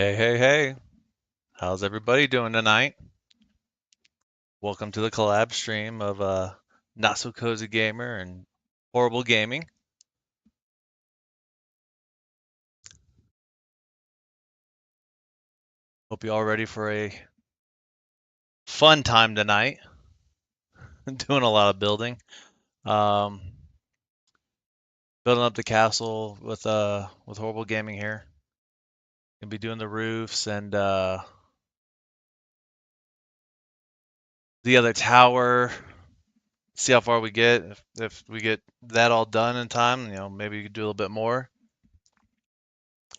Hey, hey, hey. How's everybody doing tonight? Welcome to the collab stream of Not So Cozy Gamer and Horrible Gaming. Hope you all ready for a fun time tonight. Doing a lot of building. Um, Building up the castle with Horrible Gaming here. Gonna be doing the roofs and the other tower. See how far we get. If we get that all done in time, maybe we could do a little bit more.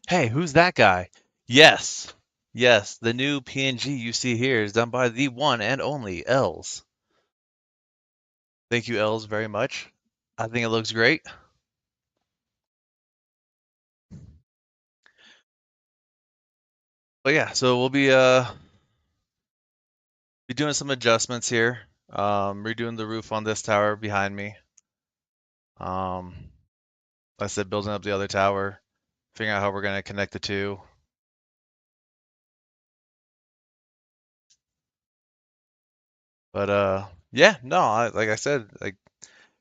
Hey, who's that guy? Yes. Yes, the new PNG you see here is done by the one and only Els. Thank you, Els, very much. I think it looks great. But yeah, so we'll be doing some adjustments here. Redoing the roof on this tower behind me. Um, like I said, building up the other tower, figuring out how we're gonna connect the two. But yeah, no, like I said, like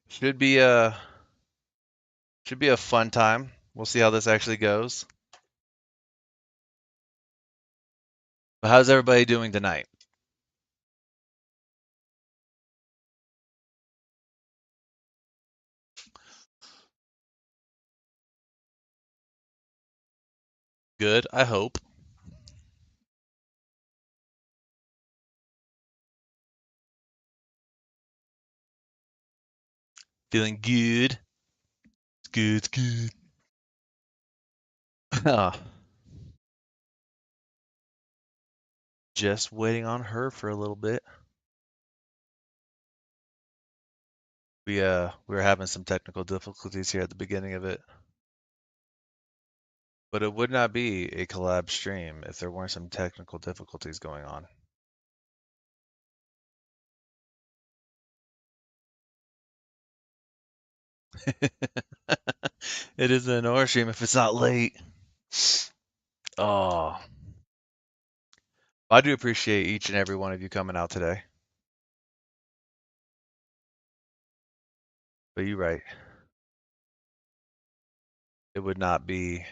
should be a should be a fun time. We'll see how this actually goes. But how's everybody doing tonight? Good, I hope. Feeling good. Good, good. Ah, just waiting on her for a little bit. We were having some technical difficulties here at the beginning of it, but it would not be a collab stream if there weren't some technical difficulties going on. It is an hour stream if it's not late. Oh, I do appreciate each and every one of you coming out today. But you're right, it would not be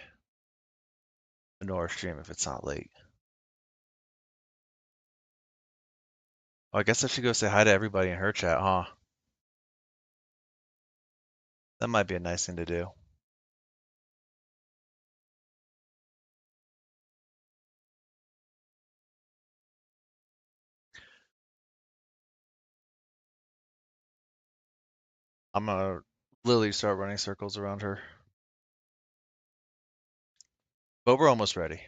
an hour stream if it's not late. Oh, I guess I should go say hi to everybody in her chat, huh? That might be a nice thing to do. I'm gonna literally start running circles around her. But we're almost ready.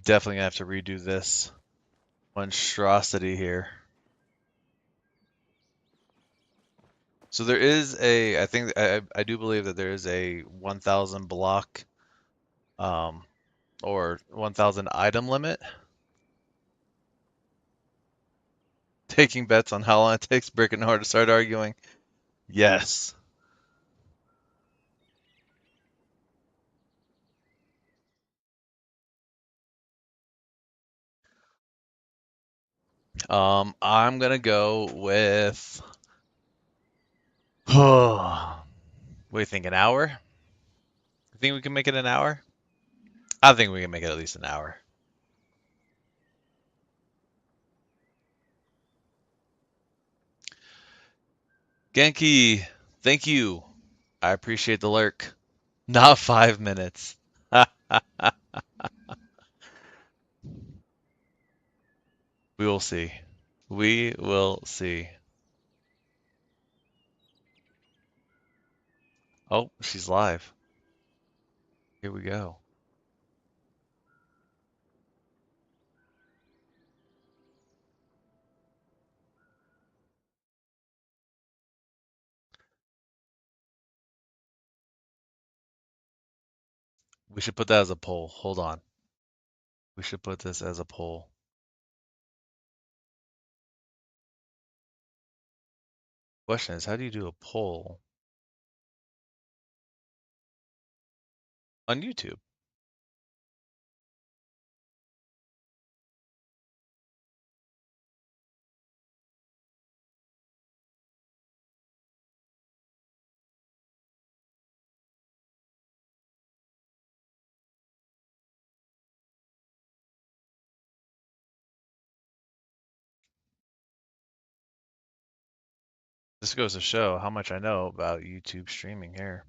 Definitely gonna have to redo this monstrosity here. So there is I think, I do believe that there is a 1,000 block, um, or 1,000 item limit. Taking bets on how long it takes Brick and Hard to start arguing. Yes. I'm gonna go with. What do you think? An hour? You think we can make it an hour? I think we can make it at least an hour. Genki, thank you. I appreciate the lurk. Not 5 minutes. We will see. We will see. Oh, she's live. Here we go. We should put that as a poll. Hold on. We should put this as a poll. Question is, how do you do a poll on YouTube? This goes to show how much I know about YouTube streaming here.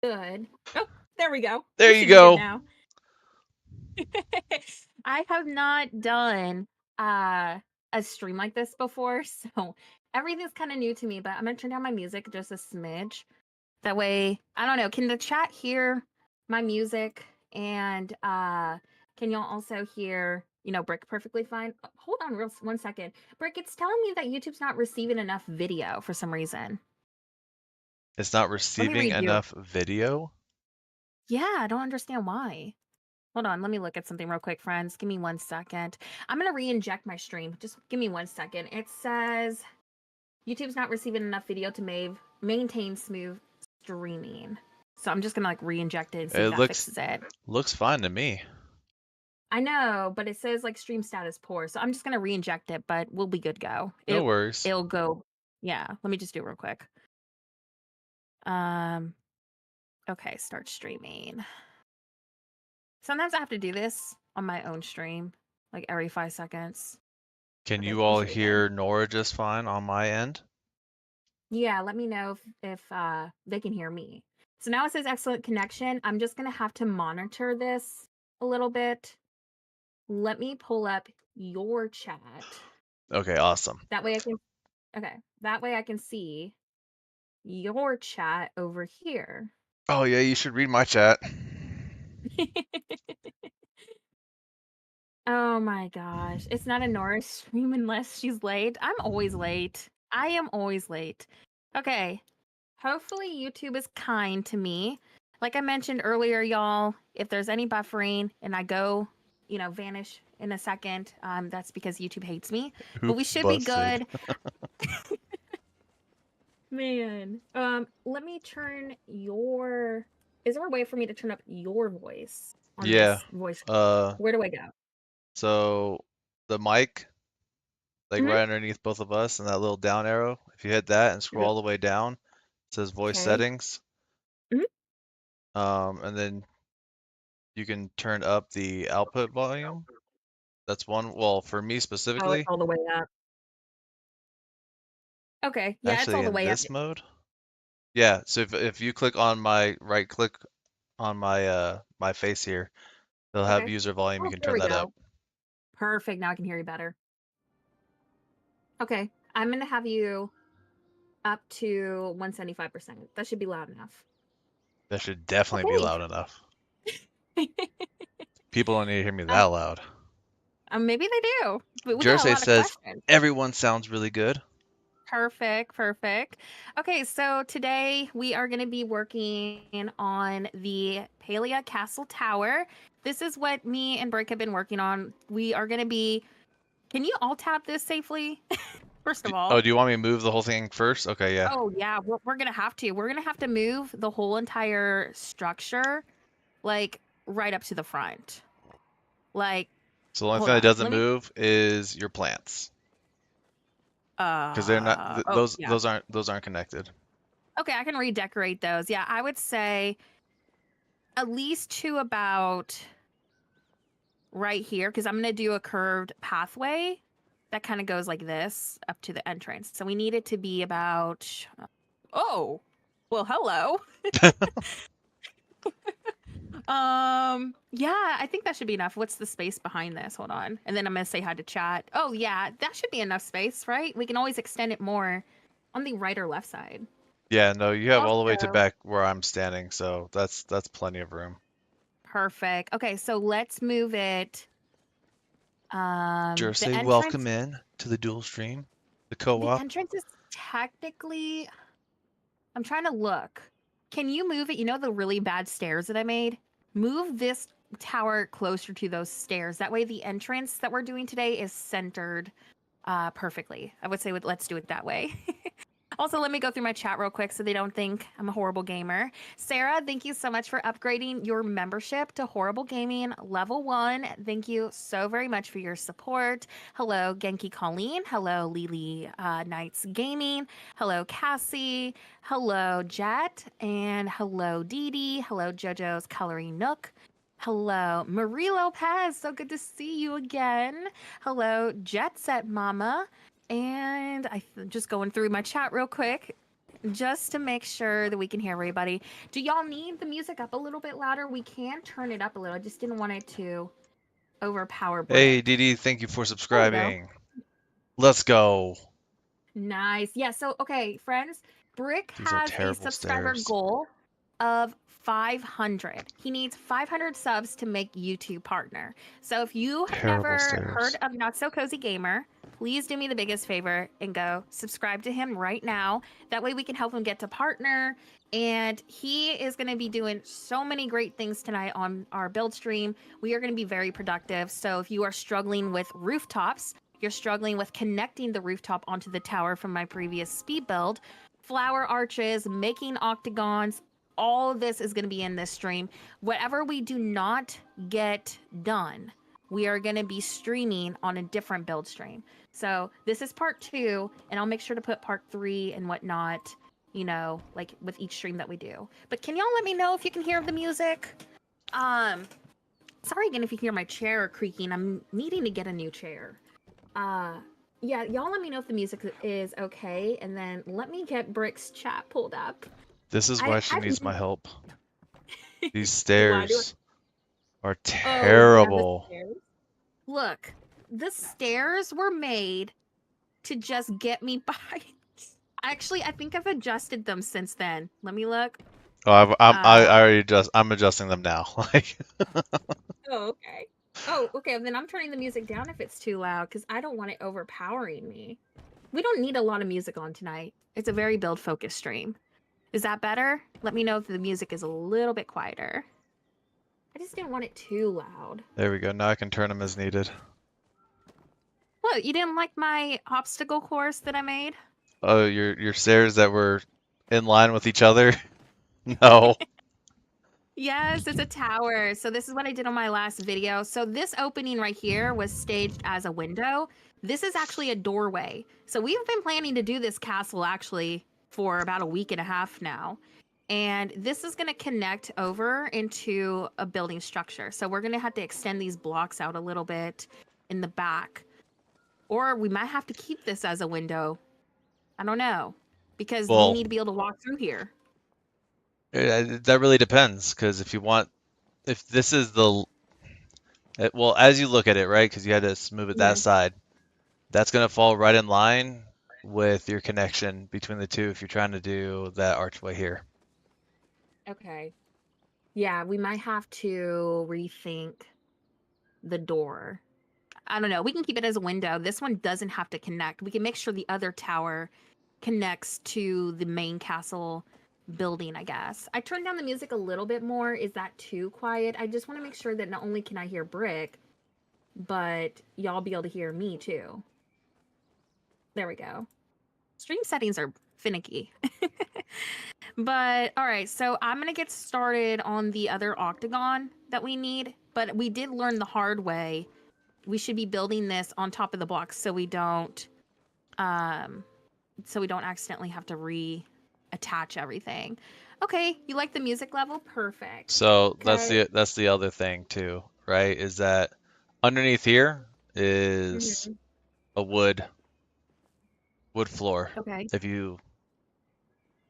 Good. Oh, there we go. There We you should be good go. now. I have not done a stream like this before, so everything's kind of new to me, but I'm gonna turn down my music just a smidge. That way, I don't know, can the chat hear my music? And can y'all also hear, Brick perfectly fine? Hold on 1 second. Brick, it's telling me that YouTube's not receiving enough video for some reason. It's not Let me receiving redo. enough video. Yeah, I don't understand why. Hold on, let me look at something real quick, friends. Give me 1 second. I'm gonna re-inject my stream. Just give me 1 second. It says YouTube's not receiving enough video to maintain smooth streaming. So I'm just gonna like re-inject it and see if It that fixes it. looks fine to me. I know, but it says like stream status poor. So I'm just gonna re-inject it, but we'll be good to go. No worries. It'll go. Yeah, let me just do it real quick. Okay, start streaming. Sometimes I have to do this on my own stream, like every 5 seconds. Can Okay, you we all should be good. hear Nora just fine on my end? Yeah, let me know if they can hear me. So now it says excellent connection. I'm just gonna have to monitor this a little bit. Let me pull up your chat. Okay, awesome. That way I can that way I can see your chat over here. Oh yeah, you should read my chat. Oh my gosh. It's not a Nora stream unless she's late. I'm always late. I am always late. Okay. Hopefully YouTube is kind to me. Like I mentioned earlier, y'all, if there's any buffering and I go, vanish in a second, that's because YouTube hates me. But we Oops, should be busted. good. Man. Let me turn your Is there a way for me to turn up your voice on Yeah. this voice? Uh, Where do I go? so the mic, like Mm-hmm. right underneath both of us, and that little down arrow, if you hit that and scroll all the way down, it says voice Okay. settings. Mm-hmm. And then you can turn up the output volume. That's one. Well, for me Oh, it's specifically, all the way up. Okay. Yeah, it's all actually the in way up. this mode. Yeah, so if you click on my right click on my face here, they'll have Okay. user volume. You Oh, can there turn we that up. go. Perfect. Now I can hear you better. Okay. I'm going to have you up to 175%. That should be loud enough. That should definitely be Okay. loud enough. People don't need to hear me that um, loud. Maybe they do, but we got a Jersey lot of says questions. everyone sounds really good. Perfect. Perfect. Okay. So today we are going to be working on the Palia Castle Tower. This is what me and Brick have been working on. We are going to be. Can you all tap this safely? First of Oh, all. do you want me to move the whole thing first? Okay, yeah. Oh yeah, we're gonna have to. We're gonna have to move the whole entire structure, like right up to the front. Like, So the only hold thing that on, doesn't let me. move is your plants because they're not Oh yeah. those aren't connected. Okay, I can redecorate those. Yeah, I would say at least to about right here because I'm gonna do a curved pathway that kind of goes like this up to the entrance. So we need it to be about. Oh, well, hello. Yeah, I think that should be enough. What's the space behind this? Hold on. And then I'm gonna say hi to chat. Oh yeah, that should be enough space, right? We can always extend it more on the right or left side. Yeah, no, you have all the way to Also, back where I'm standing, so that's plenty of room. perfect. Okay, so let's move it. The Jersey, entrance. welcome in to the dual stream. The The co-op. entrance is technically. I'm trying to look. Can you move it? You know the really bad stairs that I made? Move this tower closer to those stairs. That way the entrance that we're doing today is centered perfectly. I would say let's do it that way. Also, let me go through my chat real quick so they don't think I'm a horrible gamer. Sarah, thank you so much for upgrading your membership to Horrible Gaming Level 1. Thank you so very much for your support. Hello, Genki Colleen. Hello, Lily Knights Gaming. Hello, Cassie. Hello, Jet. And hello, Dee Dee. Hello, JoJo's Coloring Nook. Hello, Marie Lopez. So good to see you again. Hello, Jet Set Mama. And just going through my chat real quick, just to make sure that we can hear everybody. Do y'all need the music up a little bit louder? We can turn it up a little. I just didn't want it to overpower Hey, Brick. Didi, thank you for There we go. subscribing. Let's go. Nice. Yeah, so okay, friends, Brick These are has a terrible subscriber stairs. goal of 500. He needs 500 subs to make YouTube partner. So if you have Terrible never heard stairs. of Not So Cozy Gamer, please do me the biggest favor and go subscribe to him right now. That way we can help him get to partner. And he is going to be doing so many great things tonight on our build stream. We are going to be very productive. So if you are struggling with rooftops, you're struggling with connecting the rooftop onto the tower from my previous speed build, flower arches, making octagons, all of this is going to be in this stream. Whatever we do not get done, we are going to be streaming on a different build stream. So this is part 2, and I'll make sure to put part 3 and whatnot, you know, like with each stream that we do. But can y'all let me know if you can hear the music? Sorry again if you hear my chair creaking. I'm needing to get a new chair. Yeah, y'all let me know if the music is okay, and then let me get Brick's chat pulled up. This is why she I've needs my help. These Why do stairs are Oh, yeah, the terrible. stairs. Look, the stairs were made to just get me by. Actually, I think I've adjusted them since then. Let me look. Oh, I already I'm adjusting them now. Like, Oh, okay. Oh, okay. Then I'm turning the music down if it's too loud because I don't want it overpowering me. We don't need a lot of music on tonight. It's a very build focused stream. Is that better? Let me know if the music is a little bit quieter. I just didn't want it too loud. there we go. Now I can turn them as needed. What, you didn't like my obstacle course that I made? Oh, your stairs that were in line with each other? No. Yes, it's a tower. So this is what I did on my last video. So this opening right here was staged as a window. This is actually a doorway. So we've been planning to do this castle actually for about a week and a half now. And this is going to connect over into a building structure. So we're going to have to extend these blocks out a little bit in the back. Or we might have to keep this as a window. I don't know. Because we Well, need to be able to walk through here. that really depends, because if this is well, as you look at it, right, because you had to move it that Yeah. side, that's going to fall right in line with your connection between the two if you're trying to do that archway here. Okay. Yeah, we might have to rethink the door. I don't know. We can keep it as a window. This one doesn't have to connect. We can make sure the other tower connects to the main castle building, I guess. I turned down the music a little bit more. Is that too quiet? I just want to make sure that not only can I hear Brick, but y'all be able to hear me too. There we go. Stream settings are finicky. But all right, so I'm going to get started on the other octagon that we need, but we did learn the hard way. We should be building this on top of the blocks so we don't accidentally have to reattach everything. Okay, you like the music level? Perfect. So Okay. that's the other thing too, right? Is that underneath here is Mhm. a wood floor. Okay. If you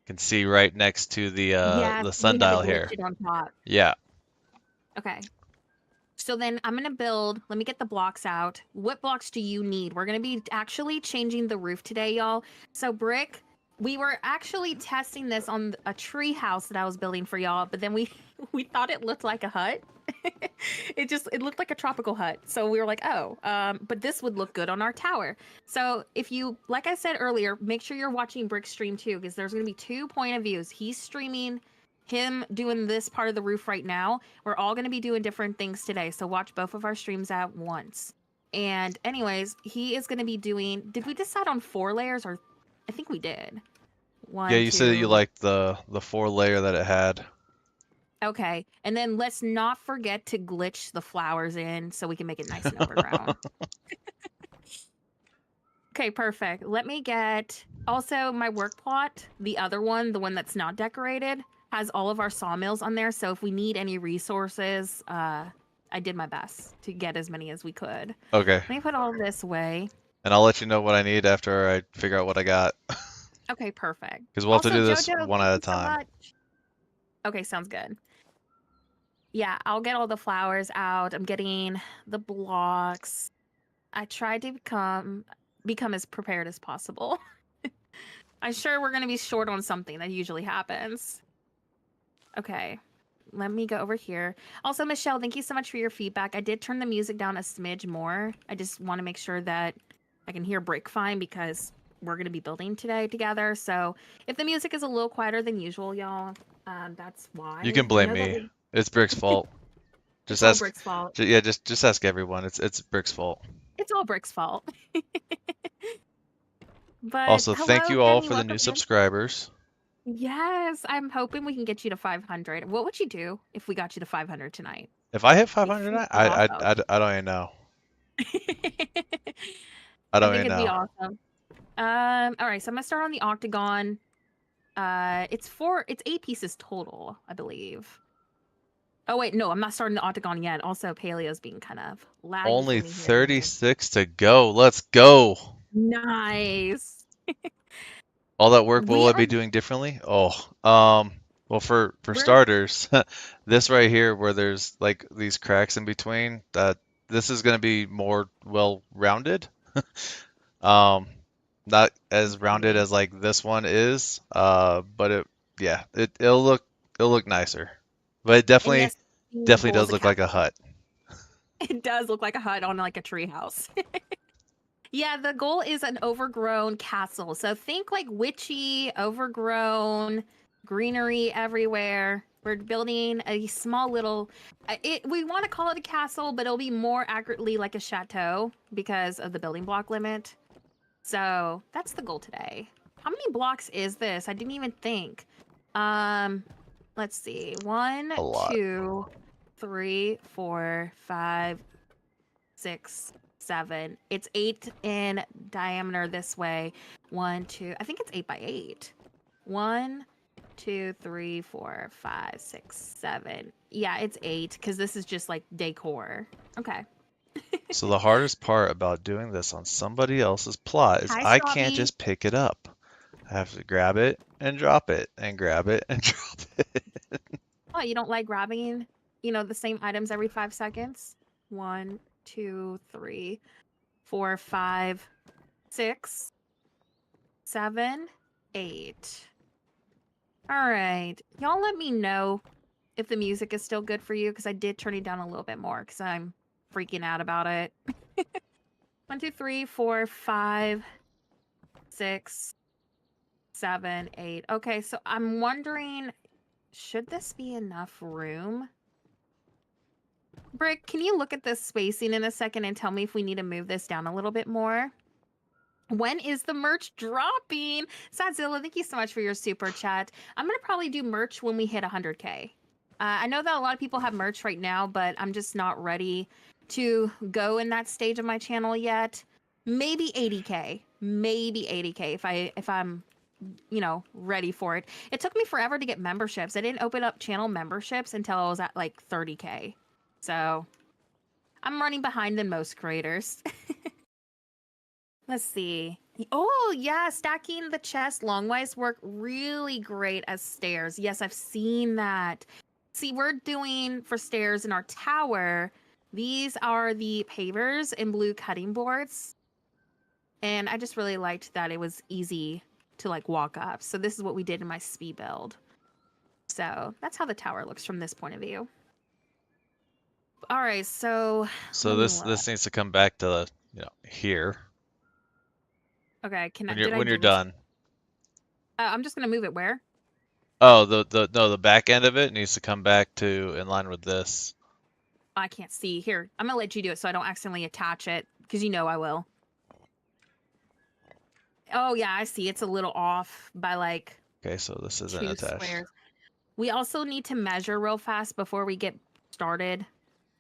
can see right next to Yes, the we had to sundial glitch here. it on top. Yeah. Okay. So then I'm going to build, let me get the blocks out. What blocks do you need? We're going to be actually changing the roof today, y'all. So Brick, we were actually testing this on a tree house that I was building for y'all, but then we we thought it looked like a hut. It looked like a tropical hut. So we were like, oh, but this would look good on our tower. So if you, like I said earlier, make sure you're watching Brick's stream too, because there's going to be 2 point of views. He's streaming him doing this part of the roof right now. We're all going to be doing different things today. So watch both of our streams at once. And anyways, he is going to be doing, did we decide on 4 layers or I think we did. Yeah, One, you said that you 2. liked the 4 layer that it had. Okay. And then let's not forget to glitch the flowers in so we can make it nice and overgrown. Okay, perfect. Let me get also my work plot, the other one, the one that's not decorated, has all of our sawmills on there. So if we need any resources, I did my best to get as many as we could. Okay. Let me put all this away. And I'll let you know what I need after I figure out what I got. Okay, perfect. Because we'll have to Also, do this Jojo, one thank at a you so time. much. Okay, sounds good. Yeah, I'll get all the flowers out. I'm getting the blocks. I tried to become as prepared as possible. I'm sure we're gonna be short on something. That usually happens. Okay, let me go over here. Also, Michelle, thank you so much for your feedback. I did turn the music down a smidge more. I just want to make sure that I can hear Brick fine because we're gonna be building today together. So if the music is a little quieter than usual, y'all, that's You why. can I blame know that me. It's Brick's fault. it's Just all ask. Brick's fault. Yeah, just ask everyone. It's Brick's fault. It's all Brick's fault. But Also, thank hello, you all Kenny, for the welcome new in. subscribers. Yes, I'm hoping we can get you to 500. What would you do if we got you to 500 tonight? If I hit Be 500, freaking awesome. I don't even know. I I don't think even it'd be know. awesome. All right, so I'm gonna start on the Octagon. It's 8 pieces total, I believe. Oh wait, no, I'm not starting the Octagon yet. Also, Paleo's being kind of laggy for Only me here today. 36 to go. Let's go. Nice. All that work, what We will I are be doing differently? Oh, well, for we're starters, this right here where there's like these cracks in between, that this is going to be more well rounded. Um, not as rounded see. as like this one is, but yeah, it'll look nicer. But it And yes, the definitely goal is does a look like a castle. hut. It does look like a hut on like a tree house. Yeah, the goal is an overgrown castle. So think like witchy, overgrown, greenery everywhere. We're building a small little we want to call it a castle, but it'll be more accurately like a chateau because of the building block limit. So, that's the goal today. How many blocks is this? I didn't even think. Um, let's see. One, A lot. 2, 3, 4, 5, 6, 7. It's 8 in diameter this way. 1, 2. I think it's 8 by 8. 1, 2, 3, 4, 5, 6, 7. Yeah, it's 8 because this is just like decor. Okay. So the hardest part about doing this on somebody else's plot is Hi, I can't Stubby. just pick it up. I have to grab it and drop it and grab it and drop it. Oh, you don't like grabbing, the same items every 5 seconds? 1, 2, 3, 4, 5, 6, 7, 8. All right. Y'all let me know if the music is still good for you because I did turn it down a little bit more because I'm freaking out about it. 1, 2, 3, 4, 5, 6, 7, 8. Okay, so I'm wondering, should this be enough room? Brick, can you look at this spacing in a second and tell me if we need to move this down a little bit more? When is the merch dropping? Sadzilla, thank you so much for your super chat. I'm going to probably do merch when we hit 100K. I know that a lot of people have merch right now, but I'm just not ready to go in that stage of my channel yet. Maybe 80K. Maybe 80K if I'm ready for it. It took me forever to get memberships. I didn't open up channel memberships until I was at like 30K. So I'm running behind than most creators. Let's see. Oh, yeah, stacking the chest longwise work really great as stairs. Yes, I've seen that. See, we're doing for stairs in our tower. These are the pavers and blue cutting boards. And I just really liked that it was easy to like walk up. So this is what we did in my speed build. So that's how the tower looks from this point of view. All right, so So let me this look. this needs to come back to here Okay, when did I you're delete it? done. I'm just gonna move it where? Oh, the no, the back end of it needs to come back to in line with this. I can't see. Here, I'm gonna let you do it so I don't accidentally attach it, because you know I will. Oh yeah, I see. It's a little off by like Okay, so this isn't 2 attached. squares. We also need to measure real fast before we get started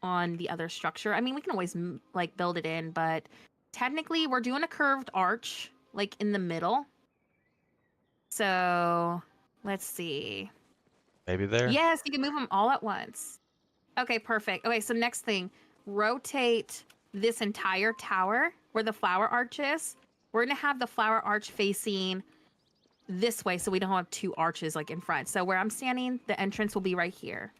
on the other structure. I mean, we can always like build it in, but technically we're doing a curved arch like in the middle. So let's see. Maybe there. Yes, you can move them all at once. Okay, perfect. Okay, so next thing, rotate this entire tower where the flower arch is. We're gonna have the flower arch facing this way so we don't have two arches like in front. So where I'm standing, the entrance will be right here.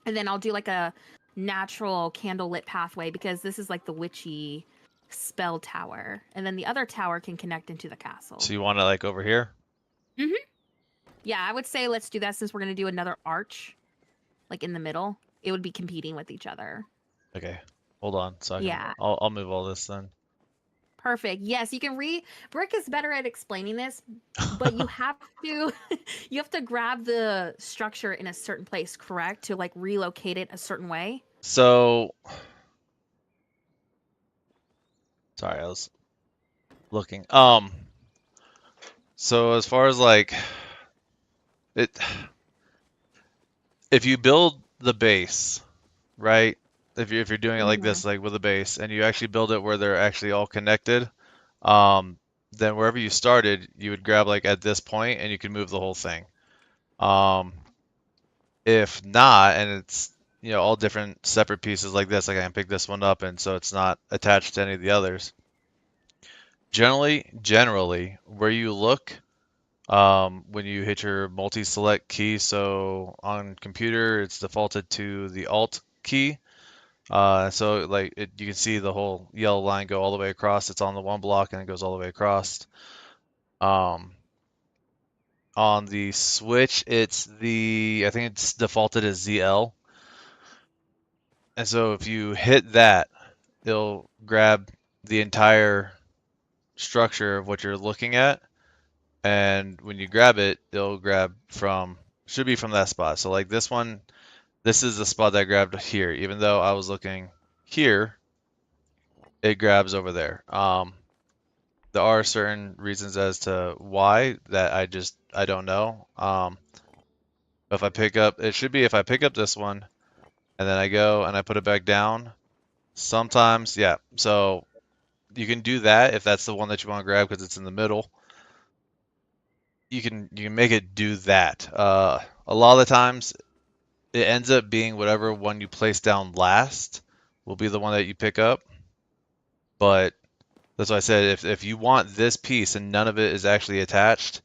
And then I'll do like a natural candle lit pathway because this is like the witchy spell tower. And then the other tower can connect into the castle. So you want it like over here? Hmm. Yeah, I would say let's do that since we're going to do another arch like in the middle. It would be competing with each other. Okay. Hold on, so I can Yeah, I'll move all this then. perfect. Yes, you can Brick is better at explaining this, but you have to you have to grab the structure in a certain place, correct? To like relocate it a certain way. So sorry, I was looking. So as far as like it, if you build the base, right? If you're doing it like Hmm. this, like with a base, and you actually build it where they're actually all connected, um, then wherever you started, you would grab like at this point, and you can move the whole thing. Um, if not, and it's all different separate pieces like this, like I can pick this one up, and so it's not attached to any of the others. Generally, where you look when you hit your multi-select key, so on computer it's defaulted to the Alt key. So like you can see the whole yellow line go all the way across. It's on the one block and it goes all the way across. Um, on the Switch, I think it's defaulted as ZL. And so if you hit that, it'll grab the entire structure of what you're looking at. And when you grab it, it'll grab should be from that spot. So like this one, this is the spot that I grabbed here. Even though I was looking here, it grabs over there. There are certain reasons as to why that I don't know. If I pick up, it should be if I pick up this one and then I go and I put it back down. Sometimes, yeah. So you can do that if that's the one that you want to grab because it's in the middle. You can make it do that. A lot of the times it ends up being whatever one you place down last will be the one that you pick up. But that's why I said if you want this piece and none of it is actually attached,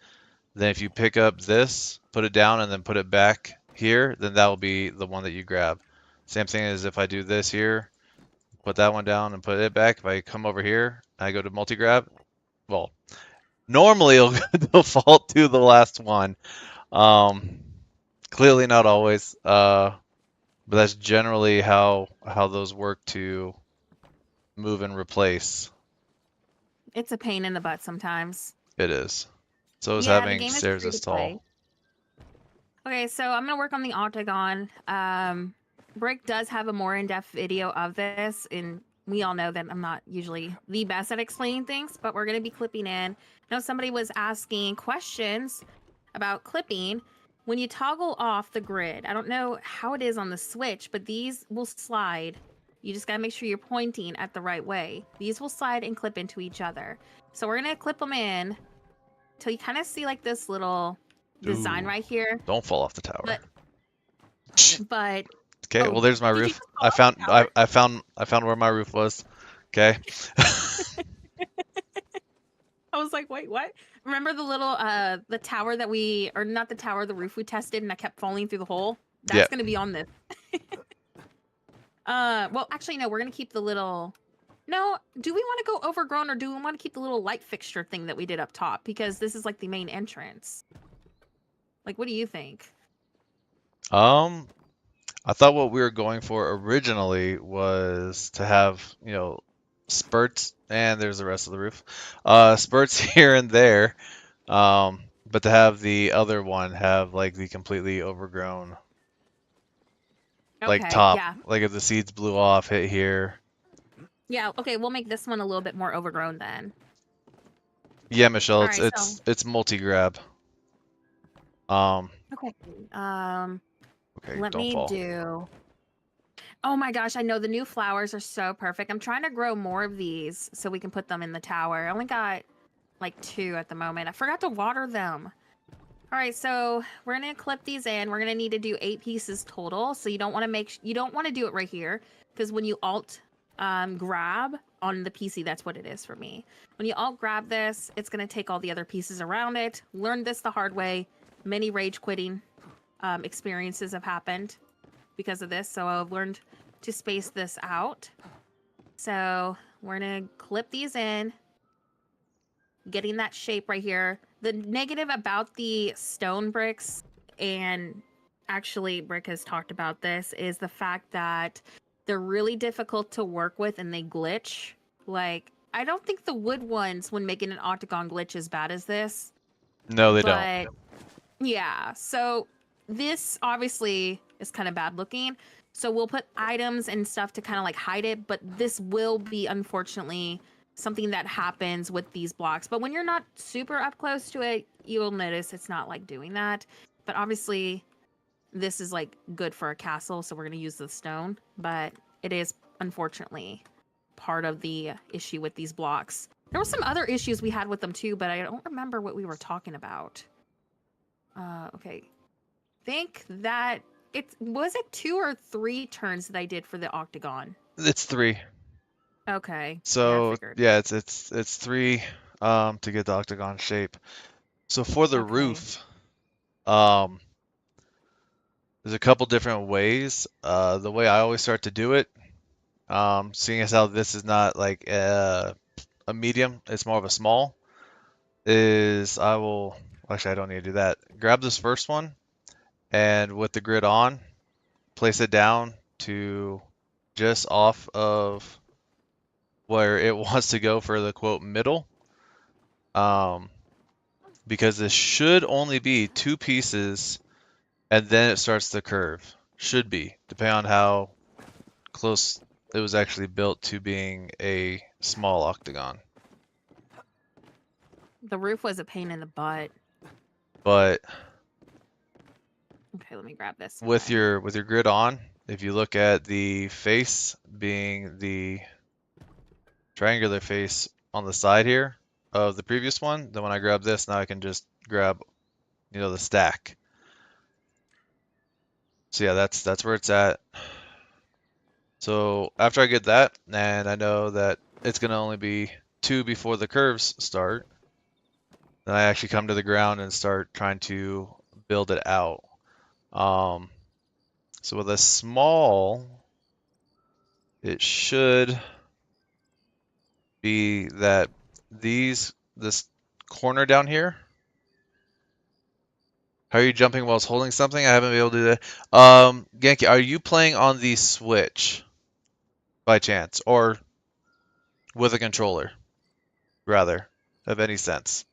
then if you pick up this, put it down, and then put it back here, then that will be the one that you grab. Same thing as if I do this here, put that one down and put it back. If I come over here, I go to multi-grab, well, normally it'll default to the last one. Um, Clearly not always, but that's generally how those work to move and replace. It's a pain in the butt sometimes. It is. So is Yeah, the having game is stairs free to this tall. play. Okay, so I'm gonna work on the Octagon. Brick does have a more in-depth video of this, and we all know that I'm not usually the best at explaining things, but we're gonna be clipping in. I know somebody was asking questions about clipping. When you toggle off the grid, I don't know how it is on the Switch, but these will slide. You just gotta make sure you're pointing at the right way. These will slide and clip into each other. So we're gonna clip them in till you kind of see like this little design Ooh, right here. don't fall off the tower. But but Okay, oh, well there's my did you roof. just fall off the tower? I found where my roof was. Okay. I was like, wait, what? Remember the little the tower that we or not the tower, the roof we tested and I kept falling through the hole? Yeah. That's gonna be on this. Well actually no, we're gonna keep the little no, do we want to go overgrown or do we want to keep the little light fixture thing that we did up top? Because this is like the main entrance. Like what do you think? Um I thought what we were going for originally was to have, spurts, and there's the rest of the roof, spurts here and there, but to have the other one have like the completely overgrown, like Okay, top, yeah. like if the seeds blew off, hit here. Yeah, okay, we'll make this one a little bit more overgrown then. Yeah, Michelle, All it's right, so it's it's multi-grab. Um, okay. Um, okay, let don't me fall. do. Oh my gosh, I know the new flowers are so perfect. I'm trying to grow more of these so we can put them in the tower. I only got like 2 at the moment. I forgot to water them. All right, so we're gonna clip these in. We're gonna need to do 8 pieces total. So you don't want to you don't want to do it right here because when you alt grab on the PC, that's what it is for me. When you alt grab this, it's gonna take all the other pieces around it. Learned this the hard way. Many rage quitting experiences have happened because of this. So I've learned to space this out. So we're gonna clip these in, getting that shape right here. The negative about the stone bricks, and actually Brick has talked about this, is the fact that they're really difficult to work with and they glitch. Like, I don't think the wood ones when making an octagon glitch as bad as this, No, they don't. but yeah, so this obviously is kind of bad looking. So we'll put items and stuff to kind of like hide it, but this will be unfortunately something that happens with these blocks. But when you're not super up close to it, you'll notice it's not like doing that. But obviously this is like good for a castle, so we're going to use the stone, but it is unfortunately part of the issue with these blocks. There were some other issues we had with them too, but I don't remember what we were talking about. Okay. Think that it was it 2 or 3 turns that I did for the octagon. It's three. Okay. Yeah, I So figured. yeah, it's three to get the octagon shape. So for the Okay. roof, um, there's a couple different ways. The way I always start to do it, seeing as how this is not like a medium, it's more of a small, is I will actually I don't need to do that. Grab this first one and with the grid on, place it down to just off of where it wants to go for the quote middle. Um, because this should only be 2 pieces and then it starts to curve. Should be, depending on how close it was actually built to being a small octagon. The roof was a pain in the butt. But Okay, let me grab this with one. your grid on, if you look at the face being the triangular face on the side here of the previous one, then when I grab this, now I can just grab, the stack. So yeah, that's where it's at. So after I get that, and I know that it's gonna only be 2 before the curves start, then I actually come to the ground and start trying to build it out. Um, so with a small, it should be that this corner down here. How are you jumping whilst holding something? I haven't been able to do that. Genki, are you playing on the Switch by chance, or with a controller, rather, of any sense?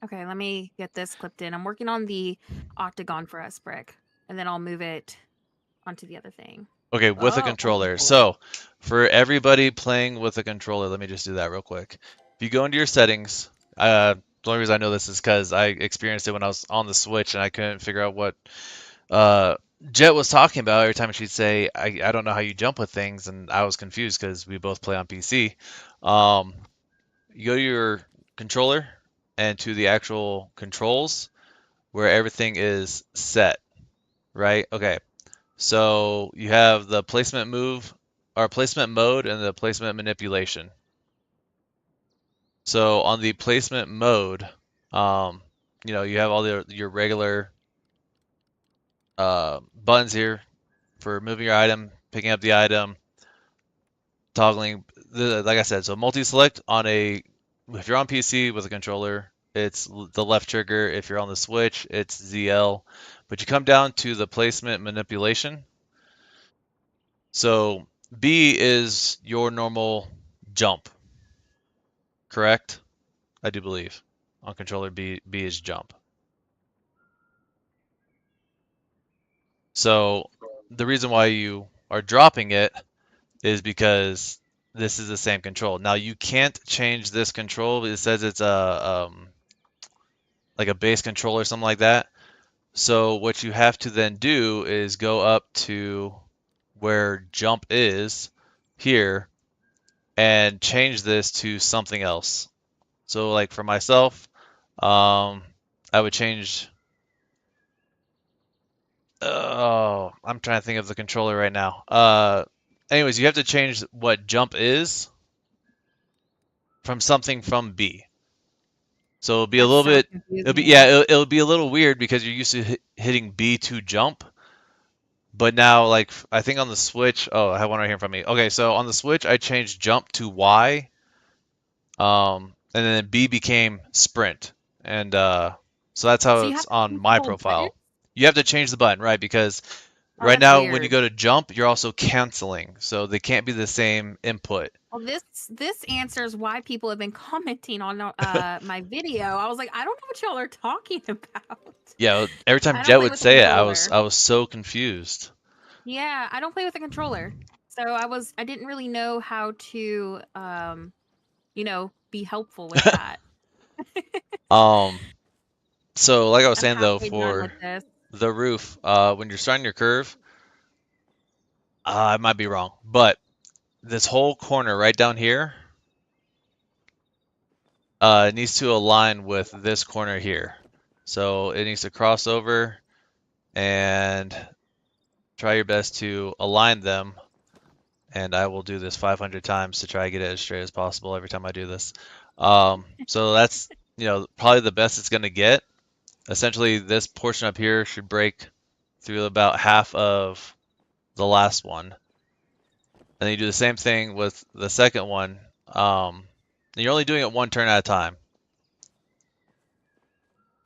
Okay, let me get this clipped in. I'm working on the octagon for us, Brick, and then I'll move it onto the other thing. Okay, with a Oh, a controller. controller. So, for everybody playing with a controller, let me just do that real quick. If you go into your settings, the only reason I know this is because I experienced it when I was on the Switch and I couldn't figure out what uh, Jet was talking about. Every time she'd say, I don't know how you jump with things, and I was confused because we both play on PC. Um, you go to your controller and to the actual controls where everything is set, right? Okay. So you have the placement move or placement mode and the placement manipulation. So on the placement mode, um, you have all your regular buttons here for moving your item, picking up the item, toggling. Like I said, so multi-select on if you're on PC with a controller, it's the left trigger. If you're on the Switch, it's ZL. But you come down to the placement manipulation. So B is your normal jump, correct? I do believe. On controller B is jump. So the reason why you are dropping it is because this is the same control. Now you can't change this control. It says it's a like a base control or something like that. So what you have to then do is go up to where jump is here and change this to something else. So like for myself, I would change. Oh, I'm trying to think of the controller right now. Anyways, you have to change what jump is from something from B. So it'll be a That's little so bit. It'll be yeah. confusing. It'll be a little weird because you're used to hitting B to jump, but now like I think on the Switch. Oh, I have one right here from me. Okay, so on the Switch I changed jump to Y, and then B became sprint, and so that's how So you it's have to on change the my whole button? profile. You have to change the button, right? Because Oh, right that's now when you weird. go to jump, you're also canceling, so they can't be the same input. Well, this answers why people have been commenting on my video. I was like, I don't know what y'all are talking about. Yeah, every time I don't Jet play would with the say it, I was controller. I was so confused. Yeah, I don't play with the controller. So I didn't really know how to be helpful with that. Um, so like I was I'm saying though, halfway done for with this. the roof, when you're starting your curve, I might be wrong, but this whole corner right down here, needs to align with this corner here. So it needs to cross over and try your best to align them. And I will do this 500 times to try to get it as straight as possible every time I do this. So that's, probably the best it's going to get. Essentially, this portion up here should break through about half of the last one. And then you do the same thing with the second one. And you're only doing it one turn at a time.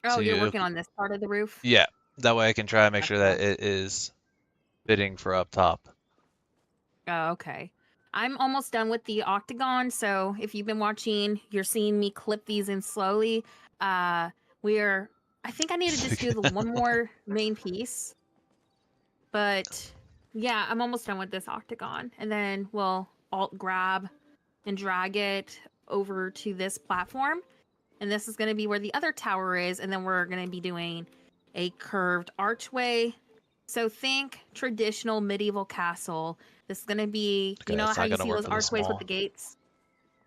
Oh, So you're working on this part of the roof? yeah, that way I can try and make sure that Gotcha. it is fitting for up top. Oh, okay. I'm almost done with the Octagon, so if you've been watching, you're seeing me clip these in slowly. Uh, we're I think I need to just do the one more main piece, but yeah, I'm almost done with this Octagon, and then we'll alt grab and drag it over to this platform, and this is going to be where the other tower is, and then we're going to be doing a curved archway. So think traditional medieval castle. This is going to be, Okay, that's how not you gonna see work those for the archways with the small. gates?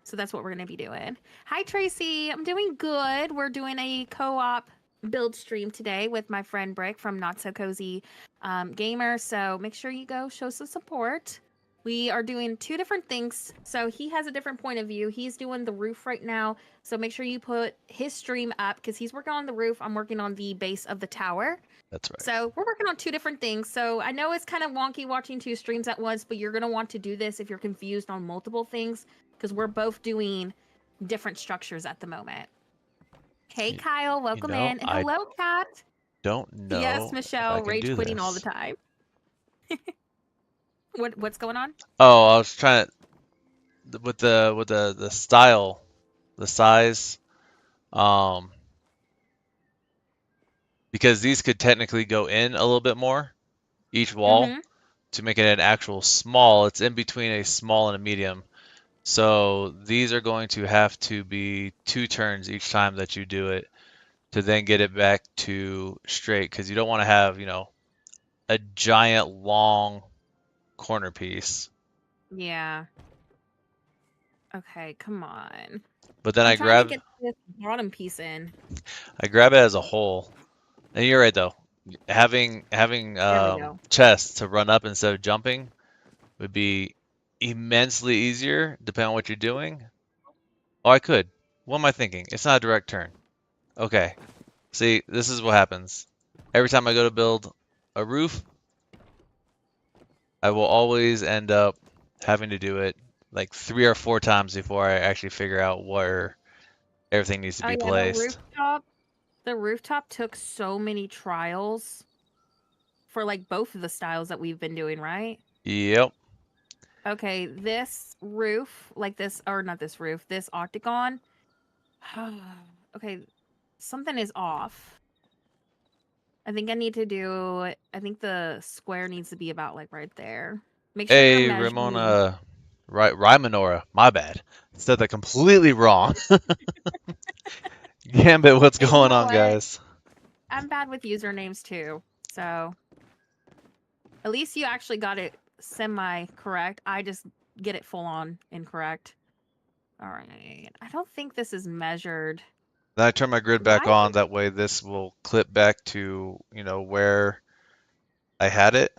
So that's what we're going to be doing. Hi, Tracy. I'm doing good. We're doing a co op build stream today with my friend Brick from Not So Cozy Gamer. So make sure you go show some support. We are doing two different things. So he has a different point of view. He's doing the roof right now. So make sure you put his stream up because he's working on the roof. I'm working on the base of the tower. That's right. So we're working on two different things. So I know it's kind of wonky watching two streams at once, but you're going to want to do this if you're confused on multiple things because we're both doing different structures at the moment. Hey, You, Kyle, welcome in. And I hello, Kat. don't Yes, know if I Michelle, can rage do quitting all the this. time. What's going on? Oh, I was trying to with the style, the size, um, because these could technically go in a little bit more each wall Mm-hmm. to make it an actual small. It's in between a small and a medium. So these are going to have to be two turns each time that you do it to then get it back to straight because you don't want to have, a giant long corner piece. Yeah. Okay, come on. But then I'm I trying to grab get this bottom piece in. I grab it as a whole. And you're right though. Having There we go. chests to run up instead of jumping would be immensely easier depending on what you're doing. Oh, I could. What am I thinking? It's not a direct turn. Okay. See, this is what happens. Every time I go to build a roof, I will always end up having to do it like 3 or 4 times before I actually figure out Everything needs to Oh be yeah, placed. the rooftop took so many trials for like both of the styles that we've been doing, right? Yep. Okay, this roof, like this, or not this roof, this octagon. Okay, something is off. I think I need to do, I think the square needs to be about like right there. Make sure you're Hey, measuring. Ramona. Right, Rymanora. My bad. Said that completely wrong. Gambit, what's Hey, you going know on, what? guys? I'm bad with usernames too. So at least you actually got it semi correct. I just get it full on incorrect. All right. I don't think this is measured. Then I turn my grid back Why? on. That way this will clip back to, where I had it.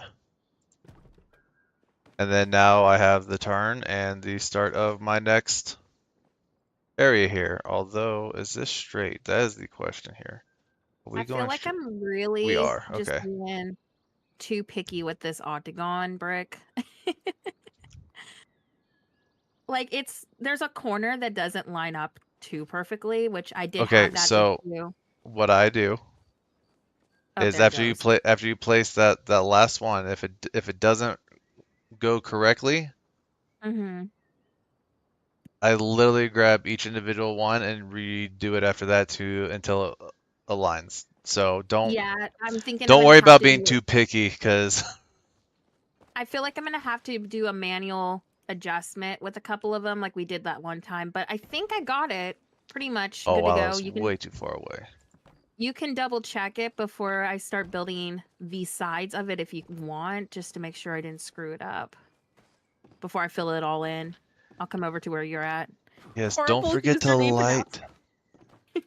And then now I have the turn and the start of my next area here. Although, is this straight? That is the question here. Are we I feel going like straight? I'm We really are. just Okay. being too picky with this octagon brick. Like there's a corner that doesn't line up too perfectly, which I did Okay, have that so issue. what I do Oh, is there it goes. after you place that last one, if it doesn't go correctly, Mm-hmm. I literally grab each individual one and redo it after that to until it aligns. So Yeah, I'm thinking I'm don't gonna worry have about to being do it. too picky because I feel like I'm gonna have to do a manual adjustment with a couple of them, like we did that one time. But I think I got it pretty much oh good to wow, go. that's way too far away. You can double check it before I start building the sides of it if you want, just to make sure I didn't screw it up before I fill it all in. I'll come over to where you're at. Yes, don't Horrible forget to username light. pronouncer.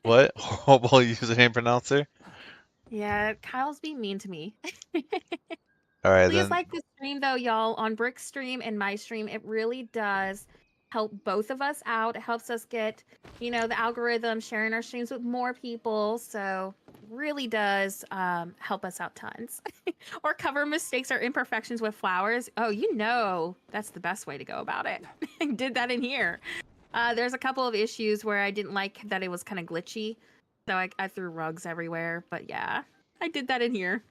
What? Horrible username pronouncer? Yeah, Kyle's being mean to me. All right, Please then. like the stream though, y'all. On Brick's stream and my stream, it really does help both of us out. It helps us get, the algorithm, sharing our streams with more people. So really does help us out tons. Or cover mistakes or imperfections with flowers. Oh, that's the best way to go about it. I did that in here. There's a couple of issues where I didn't like that it was kind of glitchy. So I threw rugs everywhere. But yeah, I did that in here.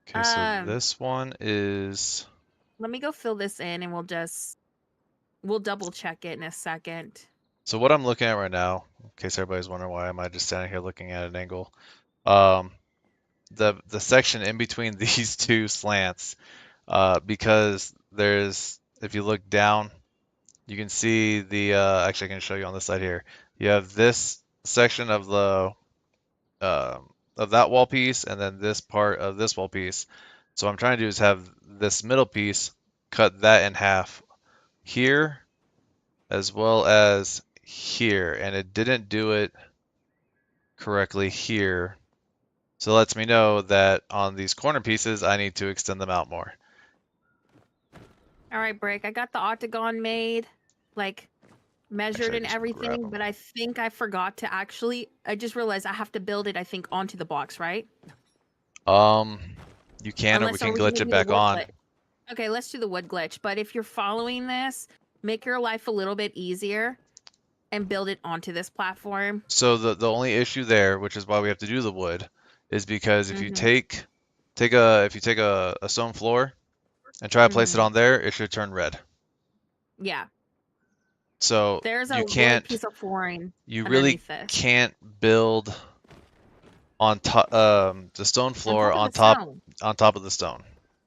Okay, so Um, this one is. Let me go fill this in and we'll double check it in a second. So what I'm looking at right now, in case everybody's wondering why am I just standing here looking at an angle, um, the section in between these two slants, because if you look down, you can see actually I can show you on this side here. You have this section of that wall piece, and then this part of this wall piece. So what I'm trying to do is have this middle piece cut that in half here as well as here, and it didn't do it correctly here. So it lets me know that on these corner pieces, I need to extend them out more. All right, Brick. I got the octagon made, like measured Actually, I and just grab everything, them. but I think I forgot to I just realized I have to build it, I think, onto the blocks, right? Um, you can, or we Unless, are can we going glitch to it do the back wood on. glitch? Okay, let's do the wood glitch. But if you're following this, make your life a little bit easier and build it onto this platform. So the only issue there, which is why we have to do the wood, is because if you Mm-hmm. take a stone floor and try to place it Mm-hmm. on there, it should turn red. Yeah. So There's a you wood can't, piece of flooring you really underneath this. can't build on top the stone On floor top of the stone. on top of the stone.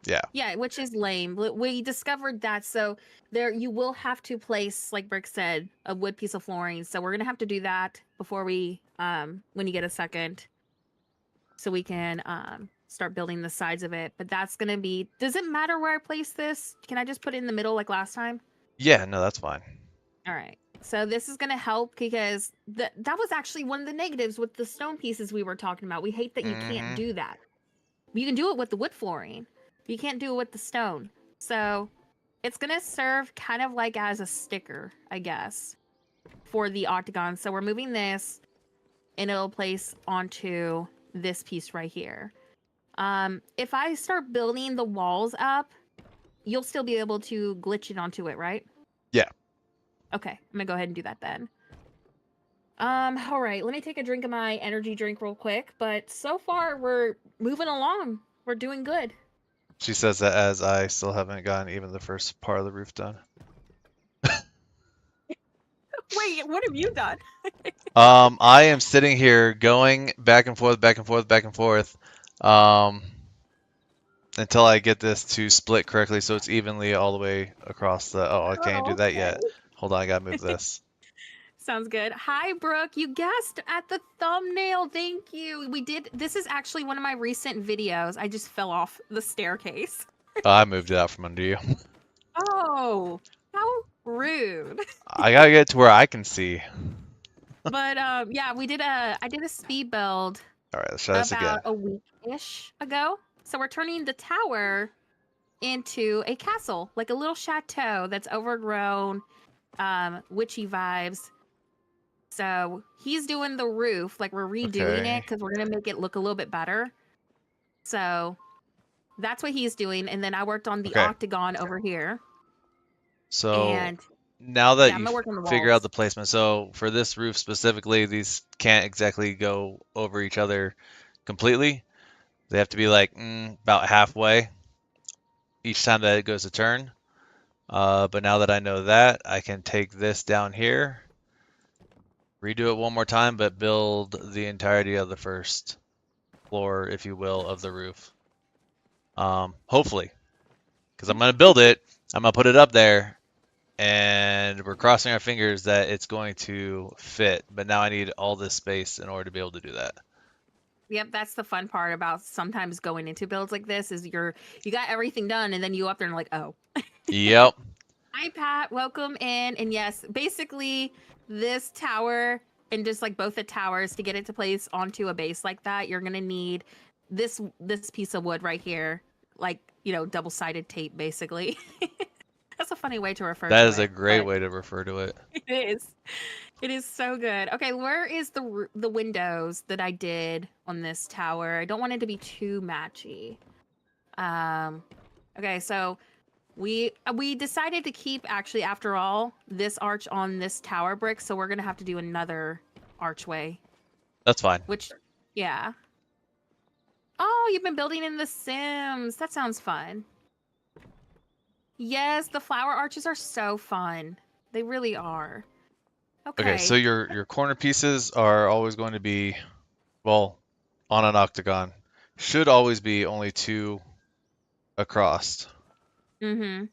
Yeah. Yeah, which is lame. We discovered that, so there you will have to place, like Brick said, a wood piece of flooring. So we're gonna have to do that before we when you get a second, so we can start building the sides of it. But that's gonna be. Does it matter where I place this? Can I just put it in the middle like last time? Yeah, no, that's fine. All right. So this is gonna help because that was actually one of the negatives with the stone pieces we were talking about. We hate that you can't Hmm. do that. You can do it with the wood flooring. You can't do it with the stone. So it's gonna serve kind of like as a sticker, I guess, for the octagon. So we're moving this and it'll place onto this piece right here. If I start building the walls up, you'll still be able to glitch it onto it, right? Yeah. Okay, I'm gonna go ahead and do that then. All right, let me take a drink of my energy drink real quick. But so far, we're moving along. We're doing good. She says that as I still haven't gotten even the first part of the roof done. Wait, what have you done? I am sitting here going back and forth, back and forth, back and forth, um, until I get this to split correctly so it's evenly all the way across the. Oh, I can't do Oh, that okay. yet. Hold on, I gotta move this. Sounds good. Hi, Brooke. You guessed at the thumbnail. Thank you. We did. This is actually one of my recent videos. I just fell off the staircase. Oh, I moved it out from under you. Oh, how rude. I gotta get to where I can see. But yeah, I did a speed build All right, let's try this about again. a week-ish ago. So we're turning the tower into a castle, like a little chateau that's overgrown, witchy vibes. So he's doing the roof, like we're redoing it Okay. because we're gonna make it look a little bit better. So that's what he's doing, and then I worked on the Okay. octagon over here, So and now yeah, that I'm you gonna work on the figure out walls. the placement, so for this roof specifically, these can't exactly go over each other completely. They have to be like about halfway each time that it goes to turn. But now that I know that, I can take this down here, redo it one more time, but build the entirety of the first floor, if you will, of the roof. Hopefully, because I'm going to build it, I'm going to put it up there, and we're crossing our fingers that it's going to fit. But now I need all this space in order to be able to do that. Yep, that's the fun part about sometimes going into builds like this is you got everything done, and then you up there and like, oh, Yep, hi Pat, welcome in. And yes, basically this tower and just like both the towers to get it to place onto a base like that, you're gonna need this piece of wood right here, like double-sided tape, basically. That's a funny way to refer that to is a it, great but way to refer to it. it is. It is so good. Okay, where is the windows that I did on this tower? I don't want it to be too matchy. Um, okay, so we decided to keep actually after all this arch on this tower brick, so we're gonna have to do another archway. That's fine. Which, yeah. Oh, you've been building in The Sims. That sounds fun. Yes, the flower arches are so fun. They really are. Okay, so Okay. your corner pieces are always going to be, well, on an octagon. Should always be only two across, Mm-hmm.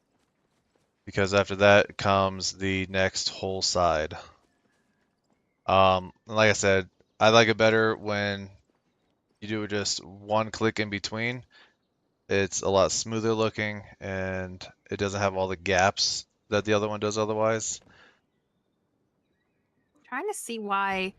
because after that comes the next whole side. Like I said, I like it better when you do just one click in between. It's a lot smoother looking and it doesn't have all the gaps that the other one does otherwise. Trying to see why.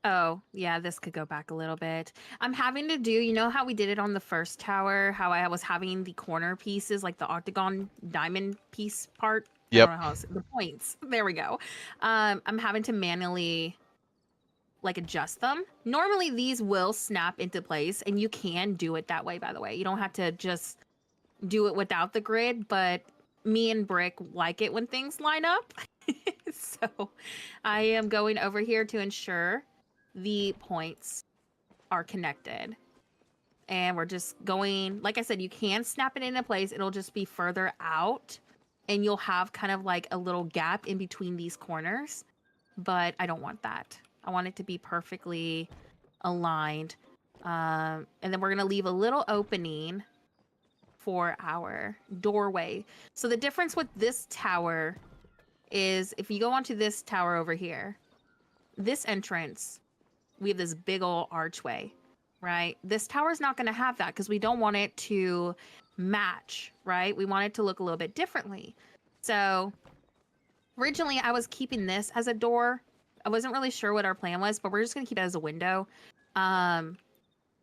Oh, yeah, this could go back a little bit. I'm having to do, you know how we did it on the first tower, how I was having the corner pieces, like the octagon diamond piece part. I don't Yep, know how else, the points. There we go. I'm having to manually like adjust them. Normally these will snap into place and you can do it that way, by the way. You don't have to just do it without the grid, but me and Brick like it when things line up. So I am going over here to ensure the points are connected. And we're just going, like I said, you can snap it into place. It'll just be further out and you'll have kind of like a little gap in between these corners. But I don't want that. I want it to be perfectly aligned. And then we're going to leave a little opening for our doorway. So the difference with this tower is if you go onto this tower over here, this entrance, we have this big old archway, right? This tower is not going to have that because we don't want it to match, right? We want it to look a little bit differently. So originally I was keeping this as a door. I wasn't really sure what our plan was, but we're just going to keep it as a window.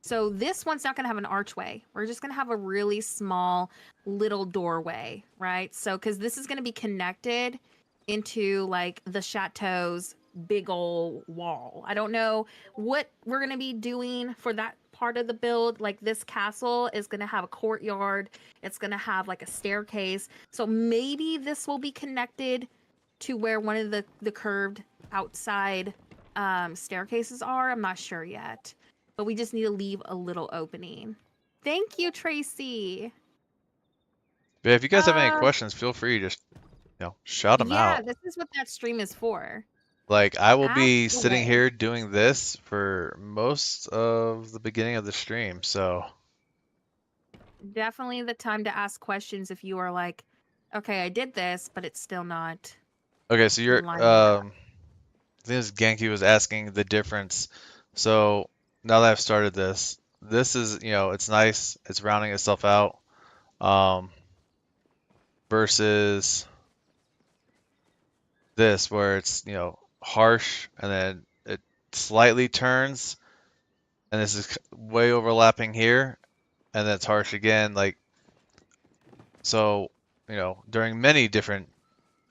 So this one's not going to have an archway. We're just going to have a really small little doorway, right? So because this is going to be connected into like the chateau's big old wall. I don't know what we're going to be doing for that part of the build. Like this castle is going to have a courtyard. It's going to have like a staircase. So maybe this will be connected to where one of the curved outside staircases are. I'm not sure yet, but we just need to leave a little opening. Thank you, Tracy. But if you guys have any Uh, questions, feel free to just, shout them yeah, out. this is what that stream is for. Like, I will Ask be sitting away. here doing this for most of the beginning of the stream, so. Definitely the time to ask questions if you are like, okay, I did this, but it's still not Okay, so lining up. I think this Genki was asking the difference. So now that I've started this is, it's nice, it's rounding itself out, um, versus this where it's, harsh and then it slightly turns, and this is way overlapping here, and then it's harsh again. Like, so, during many different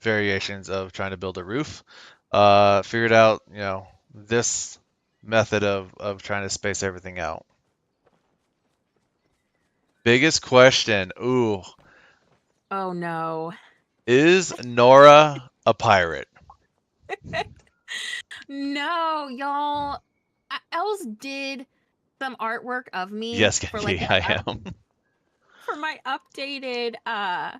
variations of trying to build a roof, figured out, this method of trying to space everything out. Biggest question. Ooh, Oh no. is Nora a pirate? No, y'all. Els did some artwork of me Yes, for like Genki, I am. for my updated I